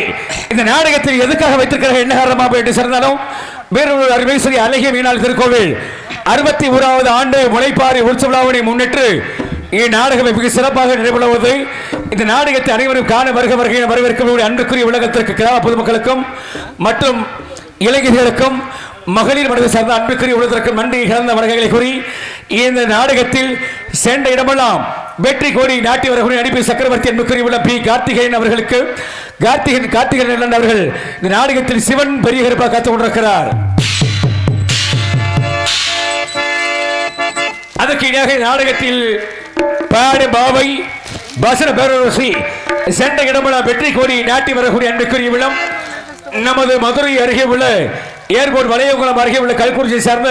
இந்த நாடகத்தில் எதுக்காக வைத்திருக்கிறார்கள் என்ன காரணமாக என்று சொன்னாலும் வேறொரு அருமேஸ்வரி அழகிய மீனாள் திருக்கோவில் 61வது ஆண்டு முளைப்பாரி உற்சவலாவனை முன்னிட்டு இந்நாடகம் மிக சிறப்பாக நடைபெறுவது. இந்த நாடகத்தை அனைவரும் காண வருகையை வரவேற்கக்கூடிய அன்புக்குரிய உலகத்திற்கு கிராம பொதுமக்களுக்கும் மற்றும் இளைஞர்களுக்கும் மகளிர் மனதை சார்ந்த அன்புக்குரிய உலகத்திற்கு நன்றி கலந்த வணக்கங்களை கூறி இந்த நாடகத்தில் சென்ற இடமெல்லாம் வெற்றி கோடி நாட்டி வரக்கூடிய நடிப்பு சக்கரவர்த்தி என்பது உள்ள பி கார்த்திகேயன் அவர்களுக்கு கார்த்திகேயன் அவர்கள் இந்த நாடகத்தில் சிவன் பெரிய கருப்பாக காத்துக் கொண்டிருக்கிறார். அதற்கு இணையாக நாடகத்தில் பாடு பாவை பசன பேரரசி சென்ற இடமெல்லாம் வெற்றி கோடி நாட்டி வரக்கூடிய அன்புக்குரிய விழம் நமது மதுரை அருகே உள்ள ஏர்போர்ட் வளையகுளம் அருகே உள்ள கல்குறிச்சியை சார்ந்த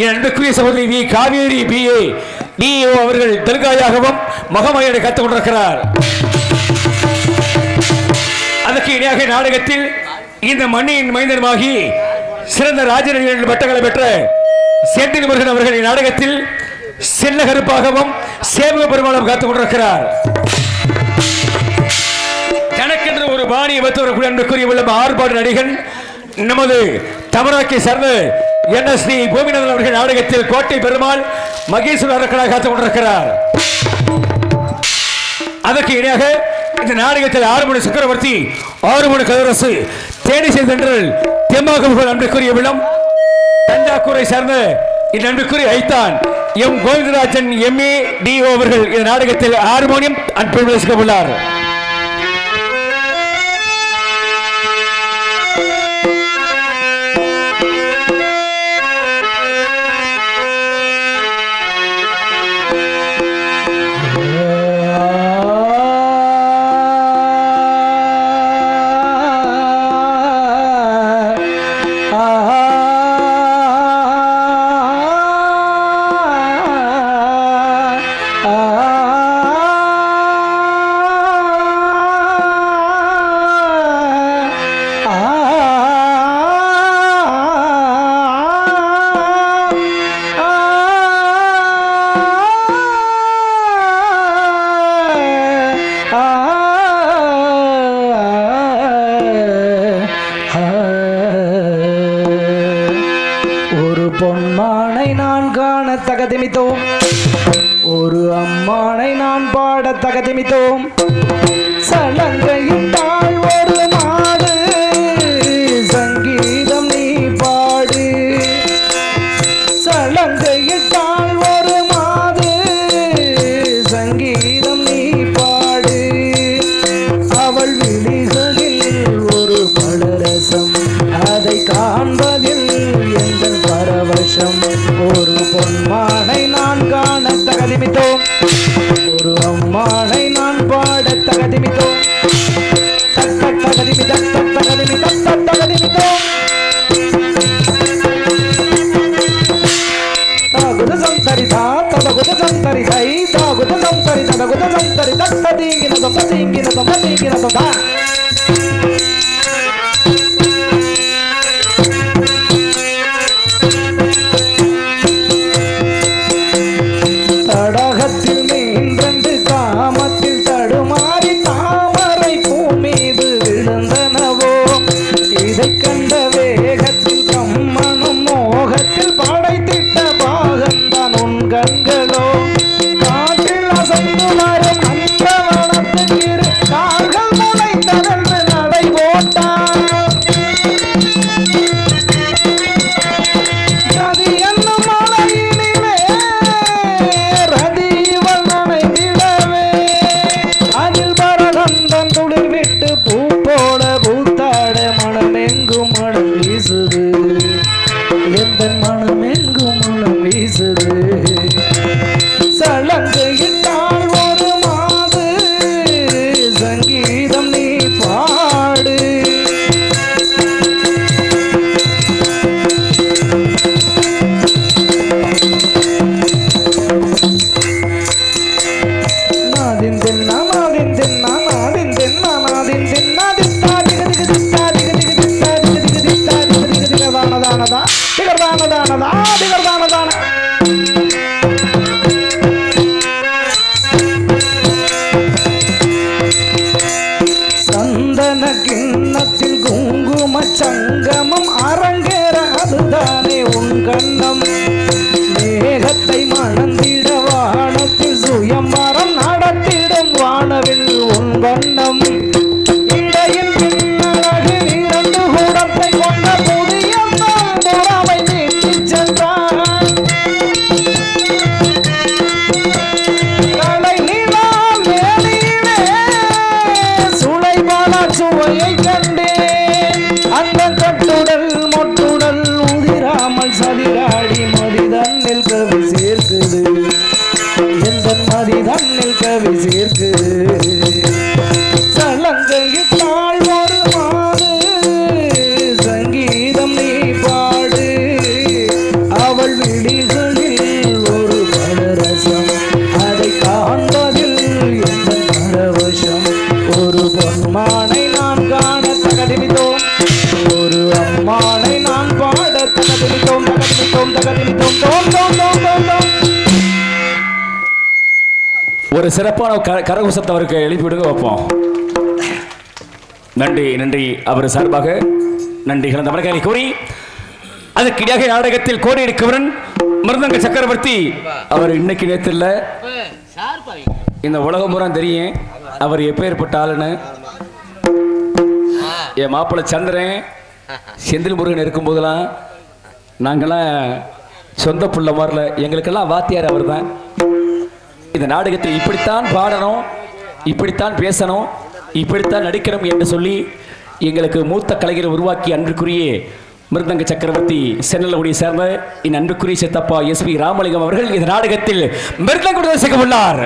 என் அன்புக்குரிய சகோதரி வி காவேரி BA அவர்கள் தெலுங்காயாகவும் மகமையை கற்றுக் கொண்டிருக்கிறார். அதற்கு இணையாக நாடகத்தில் இந்த மண்ணின் மைந்தனமாகி சிறந்த ராஜநடிகர்கள் பட்டங்களை பெற்ற செந்தில் முருகன் அவர்கள் நாடகத்தில் செல்ல கருப்பாகவும் சேவக பெருமாளும் காத்துக் கொண்டிருக்கிறார். தனக்கென்று ஒரு பாணியை வைத்தவர்கள் அன்புக்குரிய உள்ள ஆர்ப்பாடு நடிகன் நமது தமிழகத்தை சார்ந்த NSD பூமிநாதன் அவர்கள் நாடகத்தில் கோட்டை பெருமாள் மகேஸ்வர அரக்கனாக காத்துக் கொண்டிருக்கிறார். அதற்கு இணையாக இந்த நாடகத்தில் 6 மணி சக்கரவர்த்தி 6 மணி கதரசு தேனிசை தென்றல் தெம்மாகவுகள் அன்புக்குரிய விழம் தஞ்சாவூரை சார்ந்த இந்த அன்புக்குரிய ஐத்தான் எம் கோவிந்தராஜன் MA DO அவர்கள் இந்த நாடகத்தில் ஹார்மோனியம் அன்பளிக்க உள்ளார். பொன்மானை நான் காண தகதிமித்தோம், ஒரு அம்மானை நான் பாட தகதிமித்தோம். சலங்கையிட்டாள் ஒரு மாடு, சங்கீதம் நீ பாடு. சலங்கையிட்டாள் ஒரு மாடு, சங்கீதம் நீ பாடு. அவள் விழிகளில் ஒரு பலரசம், அதை காண்பதில் எங்கள் பரவசம். ஒரு பொன்மானை நான் காண தகதிமித்தோம், ஒரு அம்மானை நான் பாட தகதிமித்தோம். தகதிமித்தோம் தாகுத சந்தரிதா ததகுத சந்தரிதை தாகுத சந்தரி ததகுத சந்தரி தத்ததீங்கினதம் ததீங்கினதம் ததீங்கினதம் தா. தடாகத்தில் மீன்றென்று காமத்தில் தடுமாறி தாமரை பூ மீது விழுந்தனவோ. இதை கண்ட வேகத்தில் கம்மனும் மோகத்தில் படைத்திட்ட பாகந்தான் உன் கண்களோ. காற்றில் அசைந்து வரும் அந்த வனத்துக்கு கால்கள் முளைத்ததென்று நடை போட்டான். ரதி என்னும் மலையினிலே ரதி இவள் நனைந்திடவே, அதில் பரதந்தன் துளிர் விட்டு பூ போட பூத்தாட மனமெங்கும் மனம் வீசுது, எந்த மனமெங்கும் மனம் வீசுது. சலங்கையிட்டாள் ஒரு மாது, சங்கீதம் நீ பாடு. நாதின் தென்னா நாதின் தென்னா நாதின் தென்னா நாதின் தென்னா தித்தா திக திக தித்தா திக திக தித்தா திக திக தித்தா திக திக திக தானதானதா திகர்தானதானதா திகர்தானதான. சந்தன கிண்ணத்தில் குங்கும சங்கமம் அரங்கேற அதுதானே உன் கண்ணம். மேகத்தை மணந்திட வானத்தில் சுயம்பரம் நடத்திடும் வானவில் உன் வண்ணம். இடையில் பின்னழகு இரண்டு கூடத்தை கொண்ட புதிய புறாவை நீட்டிச் சென்றான். கலை ஆதி தன்னில் கவி சேர்க்கு சலங்கையிட்டாள் ஒரு மாறு சங்கீதம் நீ பாடு அவள் விழிகளில் ஒரு பலரசம் அதை காண்பதில் எந்த பரவசம் ஒரு பொன்மானை நான் காண தகதிமித்தோம் ஒரு அம்மானை நான் பாட தகதிமித்தோம் தகதிமித்தோம் தகதிமித்தோம் தோம் தோம் தோம் தோம் தோம். ஒரு சிறப்பான கரகோஷத்தை அவருக்கு எழுப்பி விடுங்க வைப்போம். நன்றி நன்றி. அவர் சார்பாக நன்றி கலந்த வணக்கங்களை கூறி அதற்கிடையாக நாடகத்தில் கோடி எடுக்கவரன் மிருதங்க சக்கரவர்த்தி. அவர் இன்னைக்கு நேற்று இல்லை, இந்த உலகம் பூரா தெரியும் அவர் எப்பேற்பட்ட ஆளுன்னு. என் மாப்பிள்ளை சந்திரன் செந்தில் முருகன் இருக்கும்போதெல்லாம் நாங்கள்லாம் சொந்த புள்ள மாதிரில, எங்களுக்கெல்லாம் வாத்தியார் அவர் தான். இந்த நாடகத்தில் இப்படித்தான் பாடணும், இப்படித்தான் பேசணும், இப்படித்தான் நடிக்கணும் என்று சொல்லி எங்களுக்கு மூத்த கலைஞரை உருவாக்கி அன்றுக்குரிய மிருதங்க சக்கரவர்த்தி சென்னலகுடியை சேர்ந்த என் அன்புக்குரிய சித்தப்பா SP ராமலிங்கம் அவர்கள் இந்த நாடகத்தில் மிருதங்க செய்ய உள்ளார்.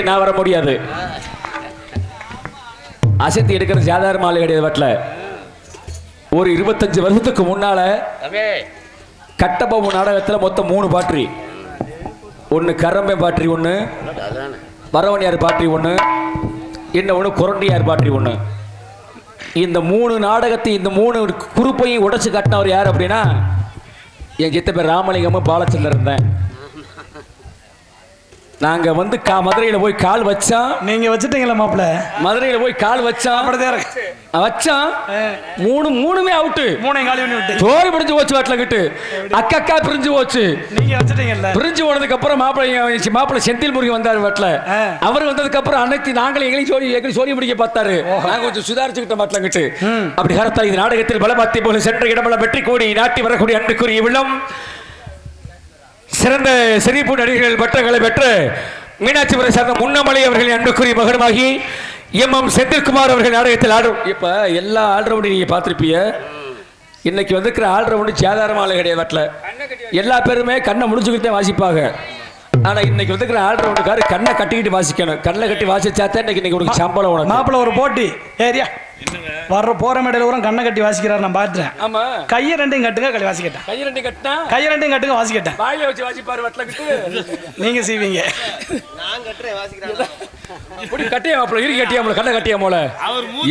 நிலைக்கு நான் வர முடியாது. அசைத்து எடுக்கிற சாதாரண ஆளு கிடையாது. வாட்டில் ஒரு 25 வருஷத்துக்கு முன்னால கட்டபொம்மு நாடகத்தில் மொத்தம் 3 பாட்ரி. ஒன்று கரம்பை பாட்ரி, ஒன்று வரவணியார் பாட்ரி, ஒன்று இன்னொன்று குரண்டியார் பாட்ரி, ஒன்று. இந்த 3 நாடகத்தை இந்த 3 குரூப்பையும் உடைச்சு கட்டினவர் யார் அப்படின்னா என் சித்த பேர் ராமலிங்கமும் பாலச்சந்திரன் இருந்தேன். நாங்க வந்து மதுரையில போய் கால் வச்சா, நீங்க வச்சுட்டீங்களா மாப்பிள்ள? மதுரையில போய் கால் வச்சா வச்சான், மூணுமே அவுட்டு. 3 காலி பண்ணி விட்டு சோறு பிடிஞ்சு போச்சு. வாட்டில கிட்டு அக்கா பிரிஞ்சு போச்சு. நீங்க வச்சுட்டீங்கல்ல. பிரிஞ்சு போனதுக்கு அப்புறம் மாப்பிள்ளை செந்தில் முருகன் வந்தாரு. வாட்டில அவர் வந்ததுக்கு அப்புறம் அனைத்து நாங்களும் எங்களையும் சோழி பிடிக்க பார்த்தாரு. நாங்க கொஞ்சம் சுதாரிச்சுக்கிட்டோம். வாட்டில கிட்டு அப்படி கரத்தா இது நாடகத்தில் பலமாத்தி போல சென்ற இடமெல்லாம் வெற்றி கூடி நாட்டி வரக்கூடிய அன்புக்குரிய விழம் சிறந்த சிரிப்பு நடிகர்கள் பட்டங்களை பெற்று மீனாட்சிபுரம் சார்ந்த முன்னமலை அவர்களின் அன்புக்குரிய மகனுமாகி எம் செந்தில்குமார் அவர்கள் நாடகத்தில் ஆடுறோம். இப்ப எல்லா ஆல்ரவுண்டையும் நீங்க பார்த்திருப்பீங்க. இன்னைக்கு வந்துக்கிற ஆல்ரவுண்டு சாதாரண கிடையாது. வாட்டில் எல்லா பேருமே கண்ணை முடிச்சுக்கிட்டே வாசிப்பாங்க. ஆனா இன்னைக்கு வந்துக்கிற ஆல்ரவுண்டுக்காரு கண்ணை கட்டிக்கிட்டு வாசிக்கணும். கண்ணை கட்டி வாசிச்சாத்தான் இன்னைக்கு உனக்கு சம்பளம். உனக்கு மாப்பிள்ள ஒரு போட்டி ஏரியா வர்ற போற மேடையில கூட கண்ணை கட்டி வாசிக்கிறாரு. நான் பாத்துறேன். ஆமா, கையை ரெண்டையும் கட்டுங்க, களி வாசிக்கிட்டேன். கையை ரெண்டையும் கட்டினா கட்டுங்க, வாசிக்கிட்டேன். வாயில வச்சு வாசிப்பாரு. வாட்டில கிட்டு நீங்க செய்வீங்க. நான் கட்டுறேன் வாசிக்கிறேன். கட்டியா கட்டியாமல கண்ணை கட்டியாமல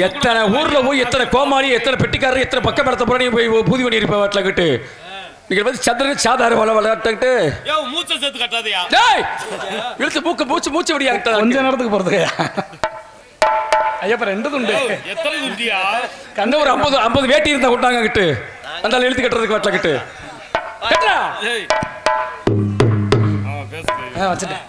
எத்தனை ஊர்ல போய் எத்தனை கோமாளி, எத்தனை பெட்டிக்காரர், எத்தனை பக்கம் படத்த போற நீ போய் பூதி பண்ணி இருப்ப. வாட்டில கிட்டு நீங்க வந்து சந்திரன் சாதாரண விளையாட்டு மூச்சை சேர்த்து கட்டாதையா இழுத்து மூச்சு விடியா கொஞ்ச நேரத்துக்கு போறதுக்கு ஐயப்ப 2 துண்டு. எத்தனை துண்டியா? கண்ட ஒரு 50 வேட்டி இருந்தா கொண்டாங்க கிட்டு அந்த எழுத்து கட்டுறதுக்கு. வாட்டில கிட்டு கட்டா வச்சுட்டேன்.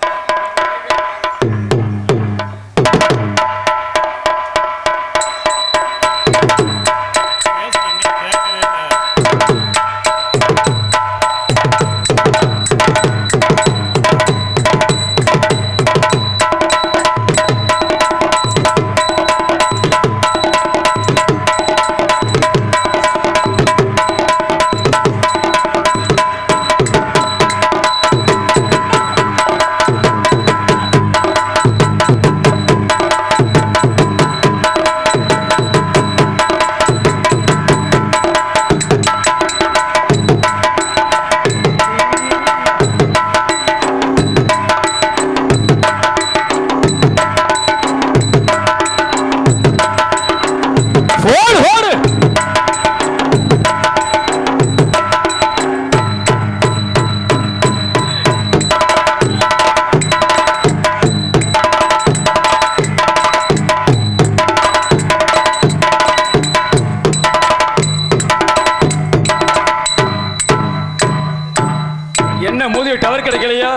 என்ன மோதி டவர் கிடைக்கலையா?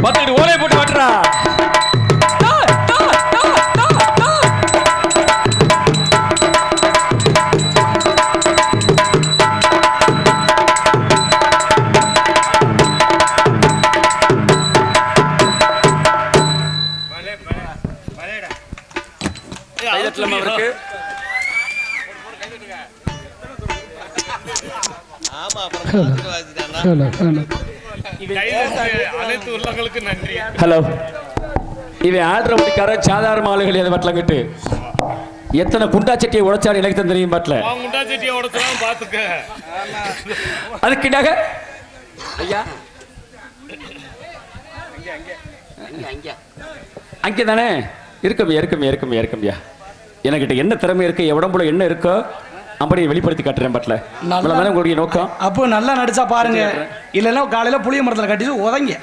பார்த்துட்டு ஓலையை போட்டு மாட்டுறா. அவருக்கு அனைத்து உள்ளங்களுக்கு நன்றி. ஹலோ, இவன் ஆடுற முடிக்காரன் சாதாரண ஆளுகள். எதை வட்டல கட்டு எத்தனை குண்டா சட்டியை உடைச்சாரு எனக்கு தான் தெரியும். பாட்டில் குண்டா சட்டியை உடைச்சாலும் பார்த்துக்க. அதுக்கிட்டாக ஐயா அங்கே தானே இருக்கம்பியா. எனக்கிட்ட என்ன திறமை இருக்கு, உடம்புல என்ன இருக்கோ அப்படி வெளிப்படுத்தி காட்டுறேன். பாட்டில் அவ்வளவுதானே உங்களுடைய நோக்கம். அப்போ நல்லா நடிச்சா பாருங்க, இல்லைன்னா காலையில புளிய மரத்தில் கட்டிட்டு உதங்க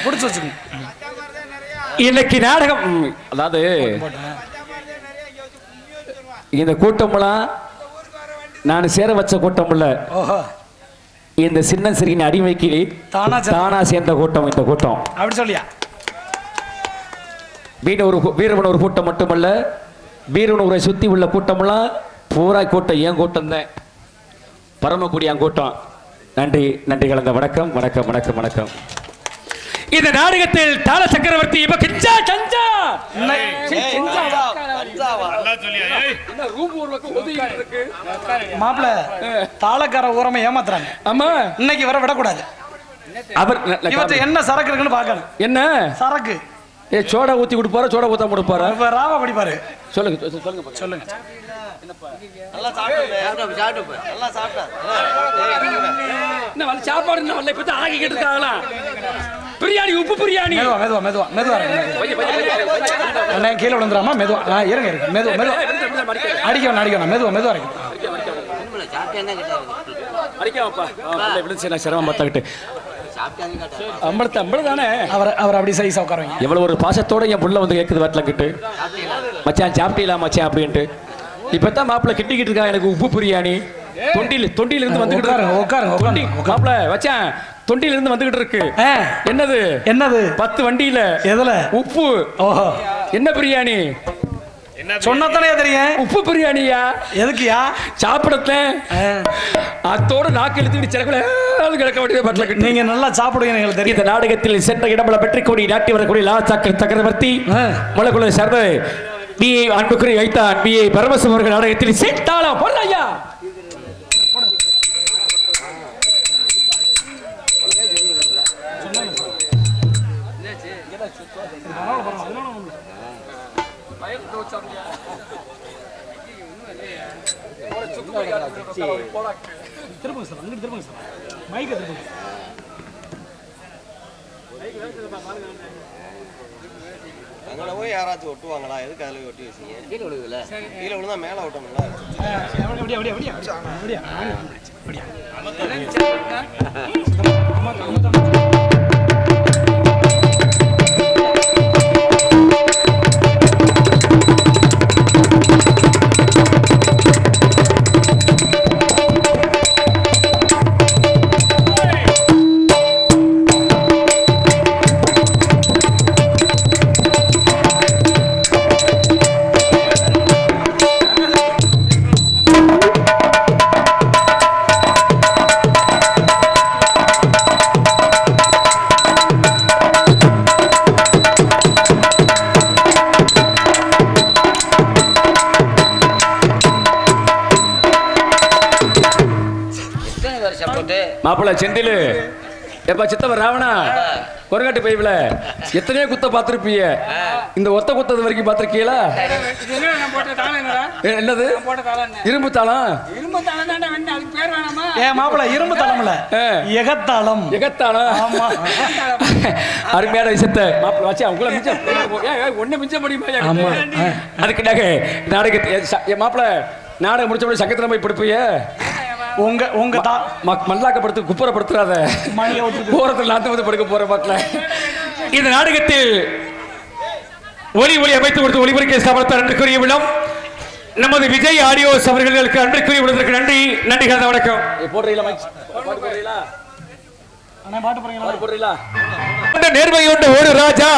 பிடிச்சு வச்சுக்கோங்க. இன்னைக்கு நாடகம், அதாவது இந்த கூட்டம்லாம் நான் சேர வச்ச கூட்டம் இல்ல. இந்த சின்ன சிறிய அடிமைக்கு தானா சேர்ந்த கூட்டம் இந்த கூட்டம். அப்படி சொல்லியா? வீரவன் ஒரு கூட்டம் மட்டுமல்ல, வீரவன் ஊரை சுத்தி உள்ள கூட்டம்லாம் பூரா கூட்டம் ஏன் கூட்டம் தான், பரமக்குடி என் கூட்டம். நன்றி நன்றி கலந்த வணக்கம் வணக்கம் வணக்கம் வணக்கம். இந்த நாடகத்தில் தாள சக்கரவர்த்தி மாப்பிள்ள தாளக்கார ஊரமா ஏமாத்துறாங்க. ஆமா, இன்னைக்கு வர விடக்கூடாது. அவர் இவற்றை என்ன சரக்கு இருக்குன்னு பார்க்கணும். என்ன சரக்கு? சோடா ஊத்தி கொடுப்பாரா, சோடா ஊத்தாம கொடுப்பாரா? இப்ப ராவா படிப்பாரு. சொல்லுங்க சொல்லுங்க சொல்லுங்க. சாப்பாடு என்ன வரல, இப்ப தான் ஆகிக்கிட்டு இருக்காங்களா? பிரியாணி, உப்பு பிரியாணி. மெதுவா மெதுவா மெதுவா மெதுவா அண்ணா கீழே விழுந்துடாமா? மெதுவா இருங்க இருங்க மெதுவா மெதுவா அடிக்கணும் அடிக்கணும் மெதுவா மெதுவா இருக்கு. சிரமம் பார்த்தாக்கிட்டு தானே அவர் அப்படி சைஸா உட்காருங்க. எவ்வளவு ஒரு பாசத்தோட என் புள்ள வந்து கேட்குது வாட்டில கிட்டு, மச்சான் சாப்பிட்டீங்களா மச்சான் அப்படின்ட்டு. இப்பதான் மாப்பிள்ள கிட்டிக்கிட்டு இருக்கா எனக்கு உப்பு பிரியாணி. தொண்டியில இருந்து வந்துகிட்டு உட்காருங்க மாப்பிள்ள வச்சான், தொண்டியில இருந்து வந்துகிட்டு இருக்கு. என்னது என்னது? 10 வண்டியில. எதுல? உப்பு. ஓஹோ, என்ன பிரியாணி சொன்னதானே தெரியும். உப்பு பிரியாணியா? எதுக்குயா? சாப்பிடத்த அத்தோட நாக்கு இழுத்துக்கிட்டு சிறகுல கிடக்க வேண்டியது. நீங்க நல்லா சாப்பிடுவீங்க எங்களுக்கு தெரியும். இந்த நாடகத்தில் சென்ற இடமல பெற்றுக்கூடி நாட்டி வரக்கூடிய லாச்சாக்கர் சக்கரவர்த்தி மலக்குள்ள சார்ந்த பி அன்புக்குரிய வைத்தான் பி பரமசிவம் அவர்கள் நாடகத்தில் செட்டாளம் பொருளையா திரும்புங்க சார், அங்கிட்டு திரும்புங்க சார், மைக்க திரும்புங்க. அங்கே போய் யாராச்சும் ஒட்டுவாங்களா? எதுக்கு அதில் ஒட்டி வச்சீங்க? கீழே விழுதுல, கீழே விழுந்தா மேலே ஓட்டணுங்களா? அப்படியா அப்படியா அப்படியா அப்படியா மாப்பிள்ள செந்திலு எப்ப சித்தவர் ராவணா கொரகாட்டு பைப்ல எத்தனையோ குத்த பாத்திருப்பீங்க. இந்த ஒத்த குத்தது வரைக்கும் பாத்திருக்கீங்களா? என்னது இரும்பு தாளம்? ஏன் மாப்பிள்ள இரும்பு தாளம்ல எகத்தாளம். எகத்தாளம் அருமையான விஷயத்தை மாப்பிள்ள வச்சு அவங்கள மிச்சம் ஒண்ணு மிச்ச முடியுமா? அதுக்கு நாடகத்தை மாப்பிள்ள நாடகம் முடிச்ச சங்கத்துல போய் படுப்பீங்க. உங்க மல்லாக்கப்படுத்து குப்புறப்படுத்துறாத போறதுல நாத்து படுக்க போற மக்கள. இந்த நாடகத்தில் ஒளி அமைத்து கொடுத்து ஒளிபரப்பை ஸ்தாபனத்தார் அன்றுக்குரிய விழம் நமது விஜய் ஆடியோஸ் அவர்களுக்கு அன்றுக்குரிய விழத்திற்கு நன்றி நன்றி கலந்த வணக்கம். நேர்மை கொண்ட ஒரு ராஜா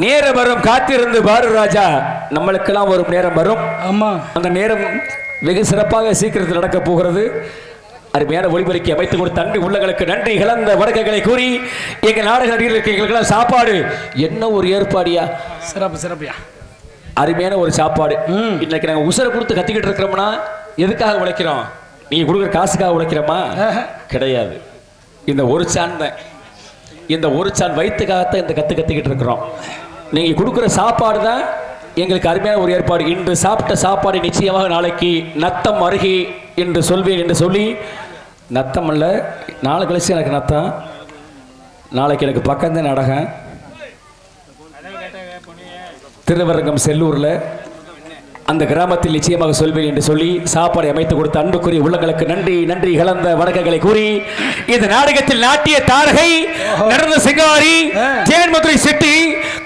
நேரம் வரும், காத்திருந்து பாரு ராஜா. நம்மளுக்கெல்லாம் ஒரு நேரம் வரும். ஆமா, அந்த நேரம் வெகு சிறப்பாக சீக்கிரத்தில் நடக்க போகிறது. அருமையான ஒளிபரப்பை அமைத்துக் கொடுத்த அன்பு உள்ளங்களுக்கு நன்றி கலந்த வணக்கங்களை கூறி எங்க நாடக நடிகர்களுக்கு எங்களுக்கெல்லாம் சாப்பாடு என்ன ஒரு ஏற்பாடியா? சிறப்பு சிறப்பியா, அருமையான ஒரு சாப்பாடு. இன்னைக்கு நாங்க உசரை கொடுத்து கத்திக்கிட்டு இருக்கிறோம்னா எதுக்காக உழைக்கிறோம்? நீங்க கொடுக்குற காசுக்காக உழைக்கிறோமா? கிடையாது. இந்த ஒரு சான் தான், இந்த ஒரு சான் வயிற்றுக்காகத்தான் இந்த கத்திக்கிட்டு இருக்கிறோம். நீங்க கொடுக்குற சாப்பாடு தான் எங்களுக்கு அருமையான ஒரு ஏற்பாடு. இன்று சாப்பிட்ட சாப்பாடு நிச்சயமாக நாளைக்கு நத்தம் அருகி என்று சொல்வேன் என்று சொல்லி, நத்தம் அல்ல, நாளை கழிச்சு எனக்கு நத்தம், நாளைக்கு எனக்கு பக்கம்தான் நாடகம். திருவரங்கம் செல்லூர்ல அந்த கிராமத்தில் நிச்சயமாக சொல்வேன் என்று சொல்லி சாப்பாடு அமைத்து கொடுத்த அன்புக்குரிய உள்ளங்களுக்கு நன்றி நன்றி கலந்த வணக்கங்களை கூறி இந்த நாடகத்தில் நாட்டிய தாரகை நடந்த சிங்காரி தேன்மதுரை செட்டி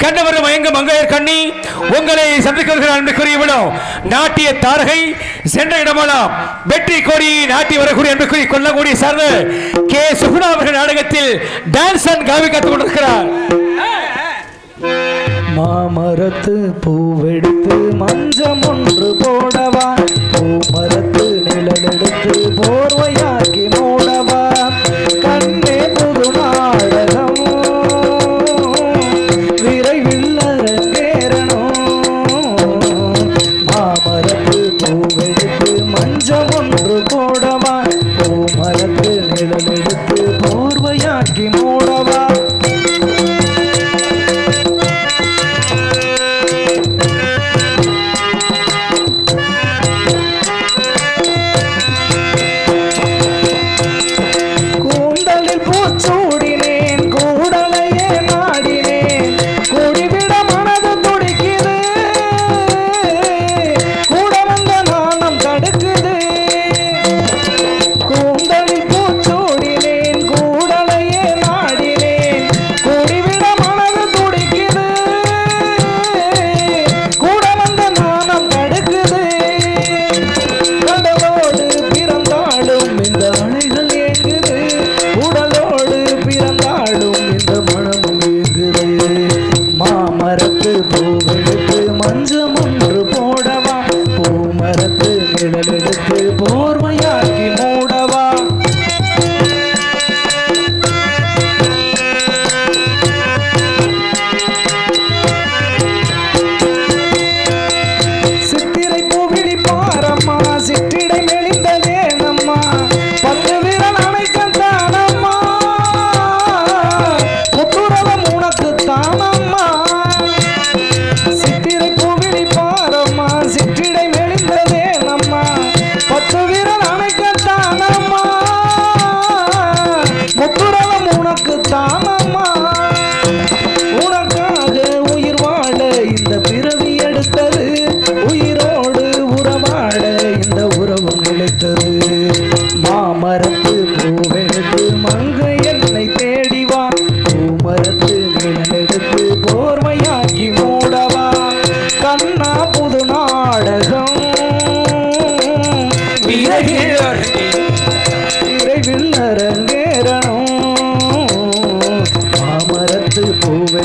கண்ணவரம் மயங்க மங்கையர் கண்ணி உங்களை சந்திக்கிற அன்புக்குரிய விழம் நாட்டிய தாரகை சென்ற இடமெல்லாம் வெற்றி கோடி நாட்டி வரக்கூடிய அன்புக்குரிய கொல்லக்கூடிய சார்ந்த கே சுகுணா அவர்கள் நாடகத்தில் டான்ஸ் அண்ட் காவி கற்றுக் கொண்டிருக்கிறார். மாமரத்து பூவெடுத்து மஞ்சம் ஒன்று போடவா, பூமரத்து நிழலெடுத்து போர்வையாக்கி மூடவா, கண்ணே புது நாடகம் விரைவில் அரங்கேறணும். மாமரத்து பூவெடுத்து மஞ்சம் ஒன்று போடவா, பூமரத்து நிழலெடுத்து போர்வையாக்கி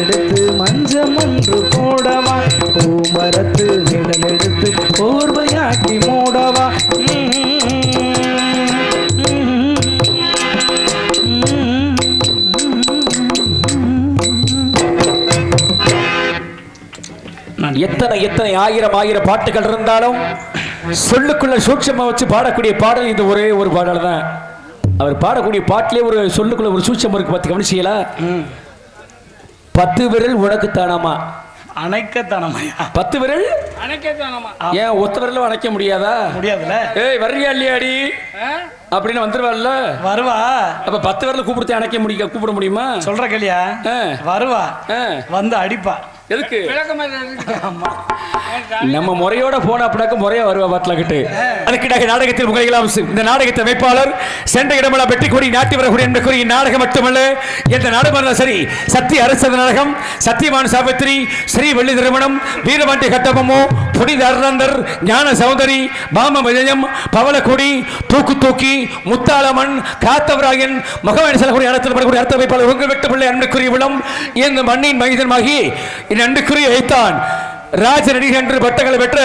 எடுத்து மஞ்சம் ஒன்று போடவா பூமரத்து நிழல் எடுத்து போர்வையாக்கி மூடவா எத்தனை எத்தனை ஆயிரம் ஆயிரம் பாட்டுகள் இருந்தாலும் சொல்லுக்குள்ள சூட்சமா வச்சு பாடக்கூடிய பாடல் இந்த ஒரே ஒரு பாடல் தான். அவர் பாடக்கூடிய பாட்டிலே ஒரு சொல்லுக்குள்ள ஒரு சூட்சம் இருக்கு. பார்த்து கவனிச்சீங்களா? 10 விரல் உனக்கு தானாமா, அணைக்கத்தானமாயா? 10 விரல் அணைக்கத்தானமா? ஏன் ஒத்த விரலும் அணைக்க முடியாதா? முடியாதுல்ல. ஏய் வர்றியா இல்லையாடி அப்படின்னு வந்துருவாள்ல. வருவா. அப்ப 10 விரல் கூப்பிட முடியுமா? சொல்ற கேளியா? வருவா, வந்து அடிப்பா. எதுக்கு? நம்ம முறையோட போன அப்படின்னாக்க முறையா வருவா பாட்டலாக்கிட்டு. அதுக்கிட்ட நாடகத்தில் முகைகளாம் இந்த நாடகத்தை அமைப்பாளர் சென்ற இடமெல்லாம் வெற்றி கூறி நாட்டி வரக்கூடிய என்று கூறி நாடகம் மட்டுமல்ல எந்த நாடகம் சரி சத்திய அரச நாடகம், சத்தியமான சாவித்திரி, ஸ்ரீ வெள்ளி திருமணம், வீரபாண்டிய கட்டபொம்மு, புனித அருணந்தர், ஞான சௌந்தரி, பாம விஜயம், பவளக்குடி, தூக்கு தூக்கி, முத்தாளமன், காத்தவராயன், மகவாணி செல்லக்கூடிய இடத்தில் வரக்கூடிய அர்த்த அமைப்பாளர் உங்கள் வெட்டு பிள்ளை அன்புக்குரிய விளம் இந்த மண்ணின் மைதனமாகி அன்புக்குரிய வைத்தான் ராஜநடிகர் என்று பட்டங்களை பெற்ற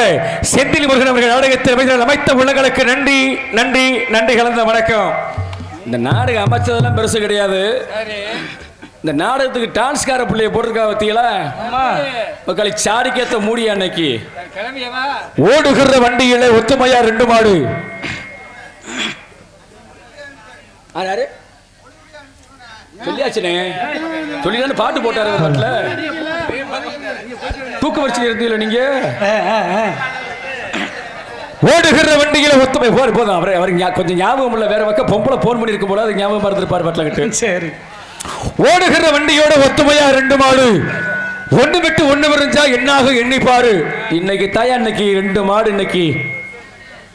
செந்தில் முருகன் அவர்கள் நாடகத்தை அமைத்த உள்ளங்களுக்கு நன்றி நன்றி நன்றி கலந்த வணக்கம். இந்த நாடகம் அமைச்சதெல்லாம் பெருசு கிடையாது. இந்த நாடகத்துக்கு டான்ஸ்கார பிள்ளைய போட்டிருக்கா பத்தியலா மக்களை சாடிக்கேத்த மூடி அன்னைக்கு ஓடுகிற வண்டியில ஒத்துமையா 2 மாடு. யாரு சொல்லியாச்சுனே சொல்லிதானே பாட்டு போட்டாரு பாட்டுல. தூக்க வச்சு இருந்தீங்களா நீங்க? ஓடுகிற வண்டியில ஒத்துமை போதும். அவருக்கு கொஞ்சம் ஞாபகம் இல்ல, வேற பக்கம் பொம்பளை போன் பண்ணி இருக்கும் போல அது ஞாபகம் மறந்துருப்பாரு பாட்டுல கிட்ட. சரி. ஓடுகிற வண்டியோட ஒத்துமையா 2 மாடு, ஒண்ணு விட்டு ஒண்ணு விரிஞ்சா என்னாக எண்ணிப்பாரு. இன்னைக்கு தாயா இன்னைக்கு 2 மாடு, இன்னைக்கு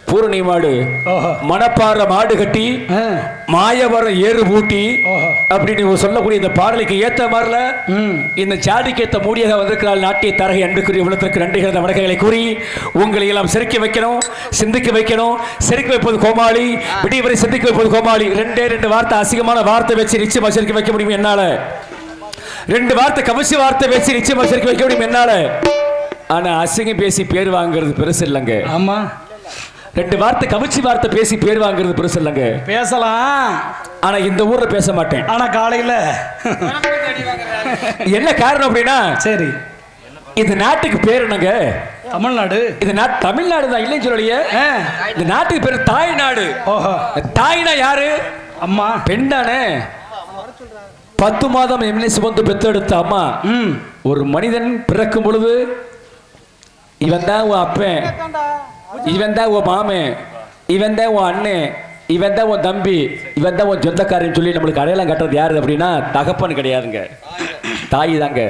பூரணி மாடு, மணப்பாற மாடு கட்டி மாயவரம் ஏறு பூட்டி அப்படின்னு சொல்லக்கூடிய இந்த பாடலுக்கு ஏத்த மாதிரில இந்த சாடிக்கு ஏத்த மூடியாக வந்திருக்கிறாள் நாட்டிய தரகை அன்புக்குரிய உள்ளத்திற்கு நன்றிகள் வணக்கங்களை கூறி உங்களை எல்லாம் சிரிக்க வைக்கணும், சிந்திக்க வைக்கணும். சிரிக்க வைப்பது கோமாளி, விடிவரை சிந்திக்க வைப்பது கோமாளி. 2 வார்த்தை அசிங்கமான வார்த்தை வச்சு நிச்சயமா சிரிக்க வைக்க முடியும் என்னால. 2 வார்த்தை கவசி வார்த்தை வச்சு நிச்சயமா சிரிக்க வைக்க முடியும் என்னால. ஆனா அசிங்கம் பேசி பேர் வாங்குறது பெருசு இல்லைங்க. ஆமா, 2 வார்த்தை கவிச்சி வார்த்தை பேசி பேர் வாங்குறது பெருசு இல்லைங்க. பேசலாம், ஆனா இந்த ஊர்ல பேச மாட்டேன். ஆனா காலையில என்ன காரணம் அப்படின்னா, சரி இந்த நாட்டுக்கு பேர் என்னங்க? தமிழ்நாடு. இந்த நாட்டு தமிழ்நாடு தான், இல்லைன்னு சொல்லலையே. இந்த நாட்டுக்கு பேர் தாய்நாடு. தாய்னா யாரு? அம்மா, பெண் தானே. 10 மாதம் எம்எல்ஏ சுமந்து பெத்தெடுத்த அம்மா. ஒரு மனிதன் பிறக்கும் பொழுது இவன் தான் உன் அப்பன், இவன் தான் உன் மாமன், இவன் தான் உன் அண்ணன், இவன் தான் உன் தம்பி, இவன் தான் உன் சொந்தக்காரன் சொல்லி நம்மளுக்கு அடையாளம் கட்டுறது யாரு அப்படின்னா தகப்பன் கிடையாதுங்க, தாய் தாங்க.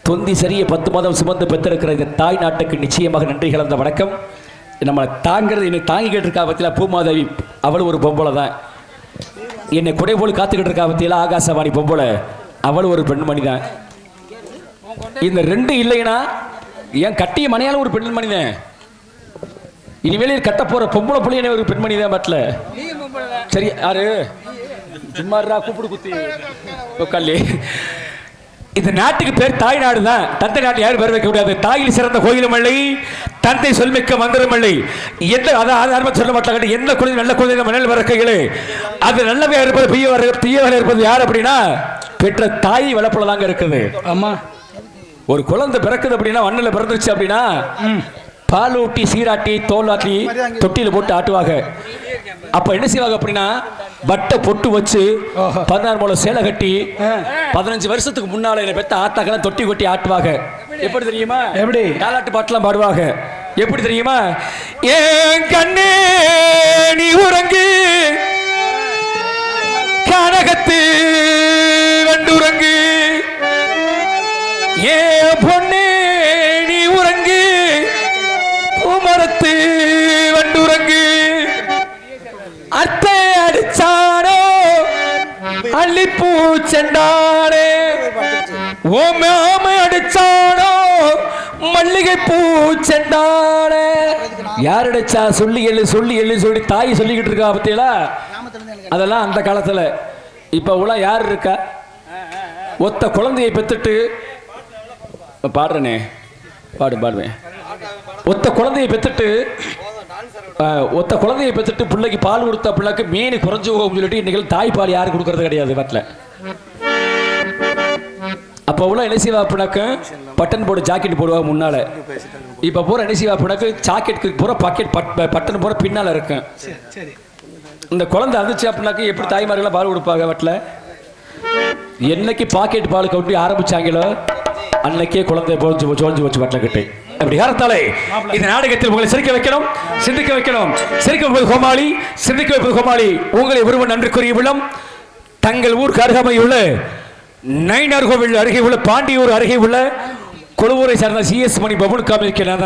தொந்தி சரிய 10 மாதம் சுமந்து பெற்றிருக்கிற இந்த தாய் நாட்டுக்கு நிச்சயமாக நன்றி கலந்த வணக்கம். நம்மளை தாங்கிறது என்னை தாங்கிக்கிட்டு இருக்கா பத்தியில பூமாதேவி, அவள் ஒரு பொம்பளை தான். என்னை குடை போல் காத்துக்கிட்டு இருக்கா பத்தியில ஆகாசவாணி பொம்பளை, அவள் ஒரு பெண்மணி தான். இந்த 2 இல்லைன்னா ஏன் கட்டிய மனையால ஒரு பெண்மணி தான். இனிமேல் கட்ட போற பொம்பளை புள்ளிய ஒரு பெண்மணி தான் பாட்டில். சரி யாரு சும்மாரா கூப்பிடு குத்தி உட்காலி. இந்த நாட்டுக்கு பேர் தாய்நாடு தான். தந்தை நாட்டு யாரும் பேர் வைக்க முடியாது. தாயில் சிறந்த கோயிலும் இல்லை, தந்தை சொல்மிக்க மந்திரம் இல்லை. எந்த ஆதாரமாக சொல்ல மாட்டாங்க. எந்த குழந்தை நல்ல குழந்தை மணல் வரக்கைகளே அது நல்லவையா இருப்பது தீயவராக இருப்பது யார் அப்படின்னா பெற்ற தாய் வளர்ப்புல தாங்க இருக்குது. ஆமா, ஒரு குழந்தை பிறக்குது அப்படின்னா மண்ணில் பிறந்துருச்சு அப்படின்னா பால் ஊட்டி சீராட்டி தோல் ஆட்டி தொட்டியில போட்டு ஆட்டுவாங்க. அப்ப என்ன செய்வாங்க அப்படின்னா வட்டை பொட்டு வச்சு 16 மூலம் சேலை கட்டி 15 வருஷத்துக்கு முன்னால என்ன பெத்த ஆத்தாக்கெல்லாம் தொட்டி கொட்டி ஆட்டுவாங்க. எப்படி தெரியுமா? எப்படி தாலாட்டு பாட்டுலாம் பாடுவாங்க. எப்படி தெரியுமா? ஏன் கண்ணே நீ உறங்கு, கனகத்து வண்டுறங்கு, ஏ பொண்ணே நீ உறங்கு, பூமரத்து வண்டுறங்கு, அத்தை அடிச்சானோ அள்ளிப்பூ செண்டானே, ஓ மாம அடிச்சானோ மல்லிகை பூ செண்டானே. யார் அடிச்சா சொல்லி எழு சொல்லி தாய் சொல்லிக்கிட்டு இருக்கா பத்தியலா. அதெல்லாம் அந்த காலத்துல. இப்ப உள்ள யார் இருக்கா? ஒத்த குழந்தையை பெற்றுட்டு பாடுறேனே பாடுவேன். ஒத்த குழந்தையை பெற்றுட்டு பிள்ளைக்கு பால் கொடுத்த பிள்ளைக்கு மீன் குறைஞ்சு போகும் சொல்லிட்டு இன்னைக்கு தாய்ப்பால் யாரும் கொடுக்கறது கிடையாது வீட்டில். அப்போ உள்ள என்ன செய்வா பிணக்கு பட்டன் போடு ஜாக்கெட் போடுவா முன்னால. இப்போ பூரா என்ன செய்வா பிணக்கு ஜாக்கெட்டுக்கு பூரா பட்டன் பூரா பின்னால் இருக்கும். இந்த குழந்தை இருந்துச்சு அப்படின்னாக்க எப்படி தாய்மார்கள்லாம் பால் கொடுப்பாங்க வீட்டில். என்னைக்கு பாக்கெட் பால் கவுட்டி ஆரம்பிச்சாங்களோ அன்னைக்கே குழந்தை சோழ்ந்து வச்சு வீட்டில் கிட்டே. அப்படி காரணத்தாலே இந்த நாடகத்தில் உங்களை சிரிக்க வைக்கணும், சிந்திக்க வைக்கணும். சிரிக்க வைப்பது கோமாளி, சிந்திக்க வைப்பது கோமாளி. உங்களை ஒருவன் நன்றிக்குரிய விழம் தங்கள் ஊர் அருகாமையுள்ள நயினார் கோவில் அருகே உள்ள பாண்டியூர் அருகே உள்ள கொழுவூரை சார்ந்த CS மணி பபுல் காமிக்கிறேன்.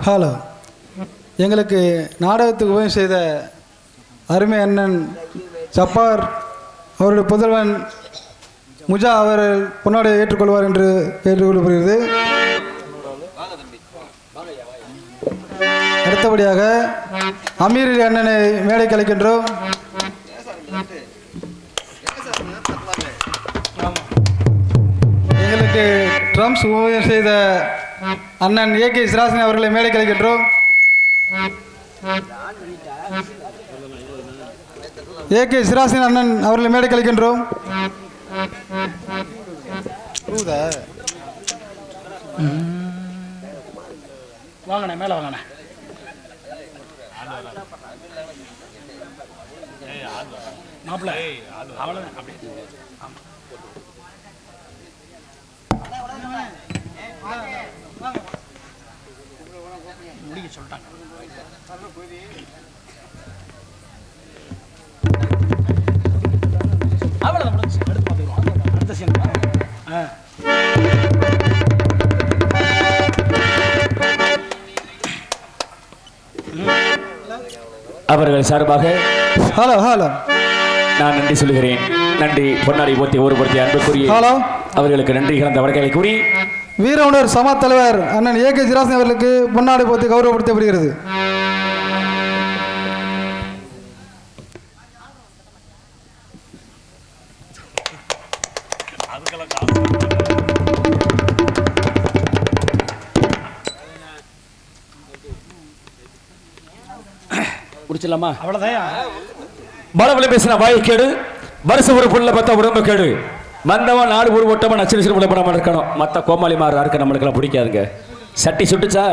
ஹலோ, எங்களுக்கு நாடகத்துக்கு உதவி செய்த அருமை அண்ணன் ஜப்பார் அவருடைய புதல்வன் முஜா அவர்கள் பொன்னாடை ஏற்றுக்கொள்வார் என்று கேட்டுக்கொள்ளப்படுகிறது. அடுத்தபடியாக அமீர் அண்ணனை மேடை கலைக்கின்றோம். எங்களுக்கு ட்ரம்ஸ் உதவி செய்த அண்ணன் AK சிராசன் அவர்களை மேடை கலைக்கின்றோம். AK சிராசன் அண்ணன் அவர்களை மேடை கலைக்கின்றோம். வாங்கண்ணே, மேலே வாங்கண்ணே. மாப்பிள்ள அவ்வளோதான் அப்படி முடிக்க சொல்லிட்டாங்க. அவ்வளோதான் முடிஞ்சு. அடுத்து பார்த்துக்கிறோம். அடுத்த சீன். அவர்கள் சார்பாக ஹலோ ஹலோ நான் நன்றி சொல்கிறேன். நன்றி பொன்னாடி போத்தி ஊர்படுத்தி அன்புக்குரிய ஹலோ அவர்களுக்கு நன்றி கலந்த வழக்கை கூறி வீரவுணர் சமா தலைவர் அண்ணன் AK சிராசன் அவர்களுக்கு பொன்னாடை போத்தி கௌரவப்படுத்தப்படுகிறது. முடிச்சிடலாமா? அவ்வளோதான். பலபல பேசின வாயை கேடு, வருஷ ஒரு புள்ள பார்த்தா உடம்பு கேடு, வந்தவன் நாடு ஒரு ஓட்டமா நச்சு புள்ள படாமல் இருக்கணும். மற்ற கோமாளி மாறு இருக்க நம்மளுக்கெல்லாம் பிடிக்காதுங்க. சட்டி சுட்டுச்சா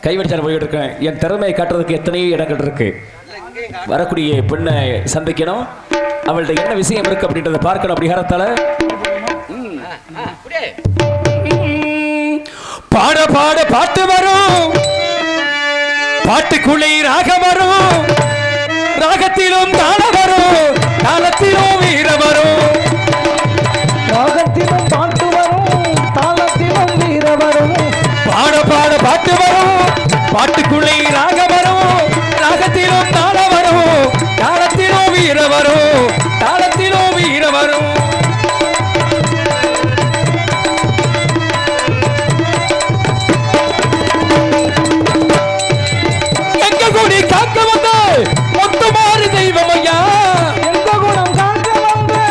கை வடிச்சான போயிட்டு இருக்கேன். என் திறமையை காட்டுறதுக்கு எத்தனையோ இடங்கள் இருக்கு. வரக்கூடிய பெண்ணை சந்திக்கணும், அவள்கிட்ட என்ன விஷயம் இருக்கு அப்படின்றத பார்க்கணும். அப்படி காரணத்தால பாட பாட பாட்டு வரும், பாட்டுக்குள்ளே ராகம் வரும், ராகத்திலும் தாளம் வரும், தாளத்திலும் வீர வரும். ராகத்திலும் பாட்டு வரும், தாளத்திலும் வீர வரும். பாட பாட பாட்டு வரும், பாட்டுக்குள்ளே ராகம் வரும், ராகத்திலும் தாளம் வரும், தாளத்திலும் வீர வரும், தாளத்திலும் வீர வரும். எங்க கூடி காக்க வந்த மொத்தமாறு தெய்வம் ஐயா, எந்த குணம் காக்க வந்து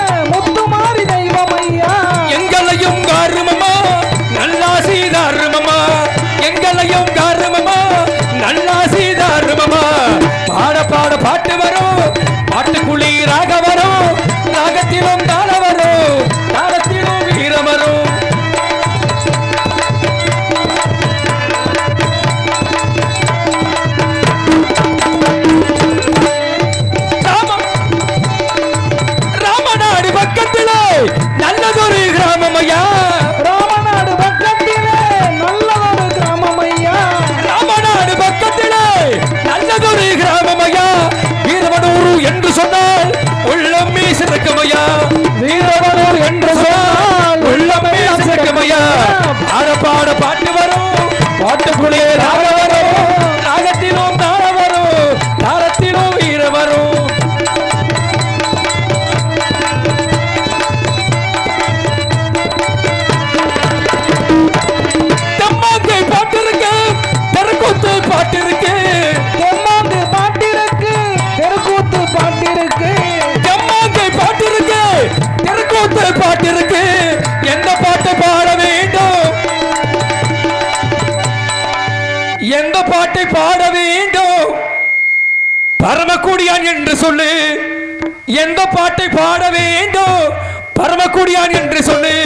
பரமக்குடியான் என்று சொல்லி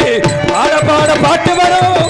பாட பாட பாட்டு வரும்